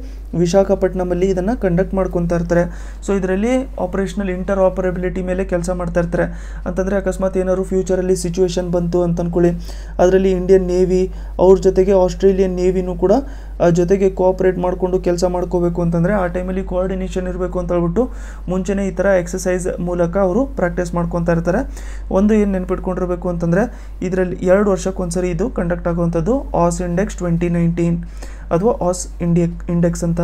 ವಿಶಾಖಪಟ್ಟಣಮಲ್ಲಿ ಇದನ್ನು ಕಂಡಕ್ಟ್ ಮಾಡ್ಕೊತಾ ಇರ್ತಾರೆ. ಸೊ ಇದರಲ್ಲಿ ಆಪರೇಷನಲ್ ಇಂಟರ್ ಆಪರೇಬಿಲಿಟಿ ಮೇಲೆ ಕೆಲಸ ಮಾಡ್ತಾ ಇರ್ತಾರೆ. ಅಂತಂದರೆ ಅಕಸ್ಮಾತ್ ಏನಾದ್ರು ಫ್ಯೂಚರಲ್ಲಿ ಸಿಚುವೇಶನ್ ಬಂತು ಅಂತ ಅಂದ್ಕೊಳ್ಳಿ, ಅದರಲ್ಲಿ ಇಂಡಿಯನ್ ನೇವಿ ಅವ್ರ ಜೊತೆಗೆ ಆಸ್ಟ್ರೇಲಿಯನ್ ನೇವಿನೂ ಕೂಡ ಜೊತೆಗೆ ಕೋಆಪ್ರೇಟ್ ಮಾಡಿಕೊಂಡು ಕೆಲಸ ಮಾಡ್ಕೋಬೇಕು ಅಂತಂದರೆ ಆ ಟೈಮಲ್ಲಿ ಕೋಆರ್ಡಿನೇಷನ್ ಇರಬೇಕು ಅಂತ ಹೇಳ್ಬಿಟ್ಟು ಮುಂಚೆನೇ ಈ ಥರ ಎಕ್ಸಸೈಸ್ ಮೂಲಕ ಅವರು ಪ್ರಾಕ್ಟೀಸ್ ಮಾಡ್ಕೊತಾ ಇರ್ತಾರೆ. ಒಂದು ಏನು ನೆನ್ಪಿಟ್ಕೊಂಡಿರಬೇಕು ಅಂತಂದರೆ, ಇದರಲ್ಲಿ 2 ವರ್ಷಕ್ಕೊಂದ್ಸರಿ ಇದು ಕಂಡಕ್ಟ್ ಆಗುವಂಥದ್ದು ಆಸ್ ಇಂಡೆಕ್ಸ್ 2019 ಅಥವಾ ಆಸ್ ಇಂಡೆಕ್ಸ್ ಅಂತ.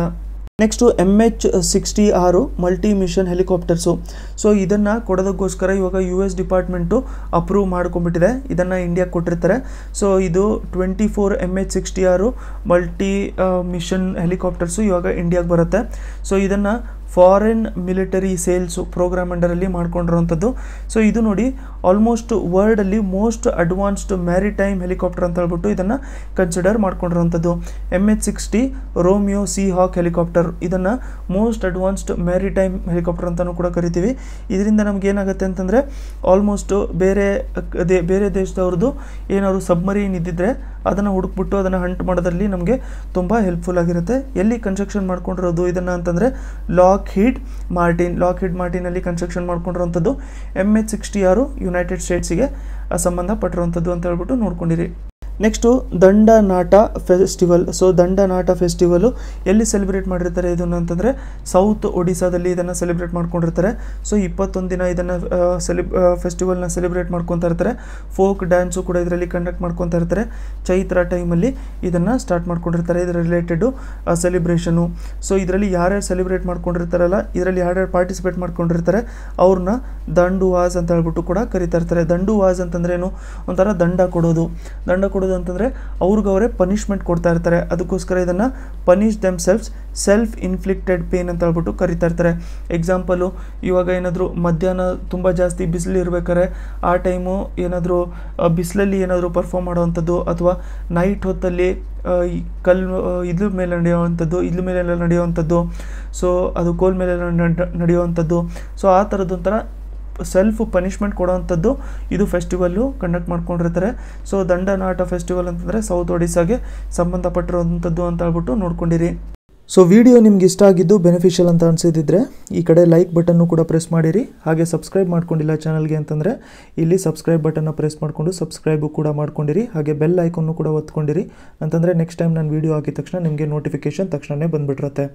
Next MH-60R multi mission helicopters. So ಇದನ್ನು ಕೊಡೋದಕ್ಕೋಸ್ಕರ ಇವಾಗ US ಡಿಪಾರ್ಟ್ಮೆಂಟು ಅಪ್ರೂವ್ ಮಾಡ್ಕೊಂಡ್ಬಿಟ್ಟಿದೆ, ಇದನ್ನು ಇಂಡಿಯಾಗೆ ಕೊಟ್ಟಿರ್ತಾರೆ. ಸೊ ಇದು 24 MH-60R ಮಲ್ಟಿ ಮಿಷನ್ ಹೆಲಿಕಾಪ್ಟರ್ಸು ಇವಾಗ ಇಂಡಿಯಾಗೆ ಬರುತ್ತೆ. ಸೊ ಇದನ್ನು ಫಾರಿನ್ ಮಿಲಿಟರಿ ಸೇಲ್ಸು ಪ್ರೋಗ್ರಾಮ್ ಅಂಡರಲ್ಲಿ ಮಾಡ್ಕೊಂಡಿರೋವಂಥದ್ದು. ಸೊ ಇದು ನೋಡಿ ಆಲ್ಮೋಸ್ಟ್ ವರ್ಲ್ಡಲ್ಲಿ ಮೋಸ್ಟ್ ಅಡ್ವಾನ್ಸ್ಡ್ ಮ್ಯಾರಿಟೈಮ್ ಹೆಲಿಕಾಪ್ಟರ್ ಅಂತ ಹೇಳ್ಬಿಟ್ಟು ಇದನ್ನು ಕನ್ಸಿಡರ್ ಮಾಡ್ಕೊಂಡಿರೋವಂಥದ್ದು. MH-60 Romeo sea hawk helicopter, ಇದನ್ನು ಮೋಸ್ಟ್ ಅಡ್ವಾನ್ಸ್ಡ್ ಮ್ಯಾರಿಟೈಮ್ ಹೆಲಿಕಾಪ್ಟರ್ ಅಂತಲೂ ಕೂಡ ಕರಿತೀವಿ. ಇದರಿಂದ ನಮ್ಗೆ ಏನಾಗುತ್ತೆ ಅಂತಂದರೆ, ಆಲ್ಮೋಸ್ಟು ಬೇರೆ ದೇಶದವ್ರದ್ದು ಏನಾದ್ರು ಸಬ್ಮರೀನ್ ಇದ್ದಿದ್ದರೆ ಅದನ್ನು ಹುಡುಕ್ಬಿಟ್ಟು ಅದನ್ನು ಹಂಟ್ ಮಾಡೋದ್ರಲ್ಲಿ ನಮಗೆ ತುಂಬ ಹೆಲ್ಪ್ಫುಲ್ ಆಗಿರುತ್ತೆ. ಎಲ್ಲಿ ಕನ್ಸ್ಟ್ರಕ್ಷನ್ ಮಾಡ್ಕೊಂಡಿರೋದು ಇದನ್ನು ಅಂತಂದರೆ ಲಾಕ್ಹೀಡ್ ಮಾರ್ಟಿನಲ್ಲಿ ಕನ್ಸ್ಟ್ರಕ್ಷನ್ ಮಾಡ್ಕೊಂಡಿರೋವಂಥದ್ದು. MH-60R ಯುನೈಟೆಡ್ ಸ್ಟೇಟ್ಸಿಗೆ ಸಂಬಂಧಪಟ್ಟಿರುವಂಥದ್ದು ಅಂತ ಹೇಳ್ಬಿಟ್ಟು ನೋಡ್ಕೊಂಡಿರಿ. Next Dandanata festival. So Dandanata festival ಎಲ್ಲಿ ಸೆಲೆಬ್ರೇಟ್ ಮಾಡಿರ್ತಾರೆ ಇದನ್ನು ಅಂತಂದರೆ, ಸೌತ್ ಒಡಿಸ್ಸಾದಲ್ಲಿ ಇದನ್ನು ಸೆಲೆಬ್ರೇಟ್ ಮಾಡ್ಕೊಂಡಿರ್ತಾರೆ. ಸೊ 21 ದಿನ ಇದನ್ನು ಫೆಸ್ಟಿವಲ್ನ ಸೆಲೆಬ್ರೇಟ್ ಮಾಡ್ಕೊತಾ ಇರ್ತಾರೆ. ಫೋಕ್ ಡ್ಯಾನ್ಸು ಕೂಡ ಇದರಲ್ಲಿ ಕಂಡಕ್ಟ್ ಮಾಡ್ಕೊತಾ ಇರ್ತಾರೆ. ಚೈತ್ರ ಟೈಮಲ್ಲಿ ಇದನ್ನು ಸ್ಟಾರ್ಟ್ ಮಾಡ್ಕೊಂಡಿರ್ತಾರೆ, ಇದರ ರಿಲೇಟೆಡು ಸೆಲೆಬ್ರೇಷನು. ಸೊ ಇದರಲ್ಲಿ ಯಾರ್ಯಾರು ಸೆಲೆಬ್ರೇಟ್ ಮಾಡ್ಕೊಂಡಿರ್ತಾರಲ್ಲ, ಇದರಲ್ಲಿ ಯಾರ್ಯಾರು ಪಾರ್ಟಿಸಿಪೇಟ್ ಮಾಡ್ಕೊಂಡಿರ್ತಾರೆ ಅವ್ರನ್ನ ದಂಡುವಾಜ್ ಅಂತ ಹೇಳ್ಬಿಟ್ಟು ಕೂಡ ಕರಿತಾ ಇರ್ತಾರೆ. ದಂಡುವಾಜ್ ಅಂತಂದ್ರೆ ಏನು? ಒಂಥರ ದಂಡ ಕೊಡೋದು ಮಾಡೋದು ಅಂತಂದರೆ ಅವ್ರಿಗವರೇ ಪನಿಷ್ಮೆಂಟ್ ಕೊಡ್ತಾ ಇರ್ತಾರೆ. ಅದಕ್ಕೋಸ್ಕರ ಇದನ್ನು punish them self inflicted pain ಅಂತ ಹೇಳ್ಬಿಟ್ಟು ಕರಿತಾ ಇರ್ತಾರೆ. ಎಕ್ಸಾಂಪಲು, ಇವಾಗ ಏನಾದರೂ ಮಧ್ಯಾಹ್ನ ತುಂಬ ಜಾಸ್ತಿ ಬಿಸಿಲು ಇರಬೇಕಾದ್ರೆ ಆ ಟೈಮು ಏನಾದರೂ ಬಿಸಿಲಲ್ಲಿ ಏನಾದರೂ ಪರ್ಫಾರ್ಮ್ ಮಾಡೋವಂಥದ್ದು, ಅಥವಾ ನೈಟ್ ಹೊತ್ತಲ್ಲಿ ಇದ್ರ ಮೇಲೆ ನಡೆಯುವಂಥದ್ದು, ಸೊ ಅದು ಕೋಲ್ ಮೇಲೆ ನಡೆಯುವಂಥದ್ದು. ಸೊ ಆ ಥರದ್ದೊಂಥರ ಸೆಲ್ಫ್ ಪನಿಷ್ಮೆಂಟ್ ಕೊಡೋವಂಥದ್ದು ಇದು ಫೆಸ್ಟಿವಲ್ಲು ಕಂಡಕ್ಟ್ ಮಾಡ್ಕೊಂಡಿರ್ತಾರೆ. ಸೊ ದಂಡನಾಟ ಫೆಸ್ಟಿವಲ್ ಅಂತಂದರೆ ಸೌತ್ ಒಡಿಸ್ಸಾಗೆ ಸಂಬಂಧಪಟ್ಟಿರುವಂಥದ್ದು ಅಂತ ಹೇಳ್ಬಿಟ್ಟು ನೋಡ್ಕೊಂಡಿರಿ. ಸೊ ವಿಡಿಯೋ ನಿಮ್ಗೆ ಇಷ್ಟ ಆಗಿದ್ದು ಬೆನಿಫಿಷಿಯಲ್ ಅಂತ ಅನಿಸಿದ್ರೆ ಈ ಕಡೆ ಲೈಕ್ ಬಟನ್ನು ಕೂಡ ಪ್ರೆಸ್ ಮಾಡಿರಿ. ಹಾಗೆ ಸಬ್ಸ್ಕ್ರೈಬ್ ಮಾಡ್ಕೊಂಡಿಲ್ಲ ಚಾನಲ್ಗೆ ಅಂತಂದರೆ ಇಲ್ಲಿ ಸಬ್ಸ್ಕ್ರೈಬ್ ಬಟನ್ನ ಪ್ರೆಸ್ ಮಾಡಿಕೊಂಡು ಸಬ್ಸ್ಕ್ರೈಬು ಕೂಡ ಮಾಡ್ಕೊಂಡಿರಿ. ಹಾಗೆ ಬೆಲ್ ಐಕನ್ನು ಕೂಡ ಒತ್ಕೊಂಡಿರಿ, ಅಂತಂದರೆ ನೆಕ್ಸ್ಟ್ ಟೈಮ್ ನಾನು ವೀಡಿಯೋ ಹಾಕಿದ ತಕ್ಷಣ ನಿಮಗೆ ನೋಟಿಫಿಕೇಷನ್ ತಕ್ಷಣವೇ ಬಂದುಬಿಟ್ಟಿರುತ್ತೆ.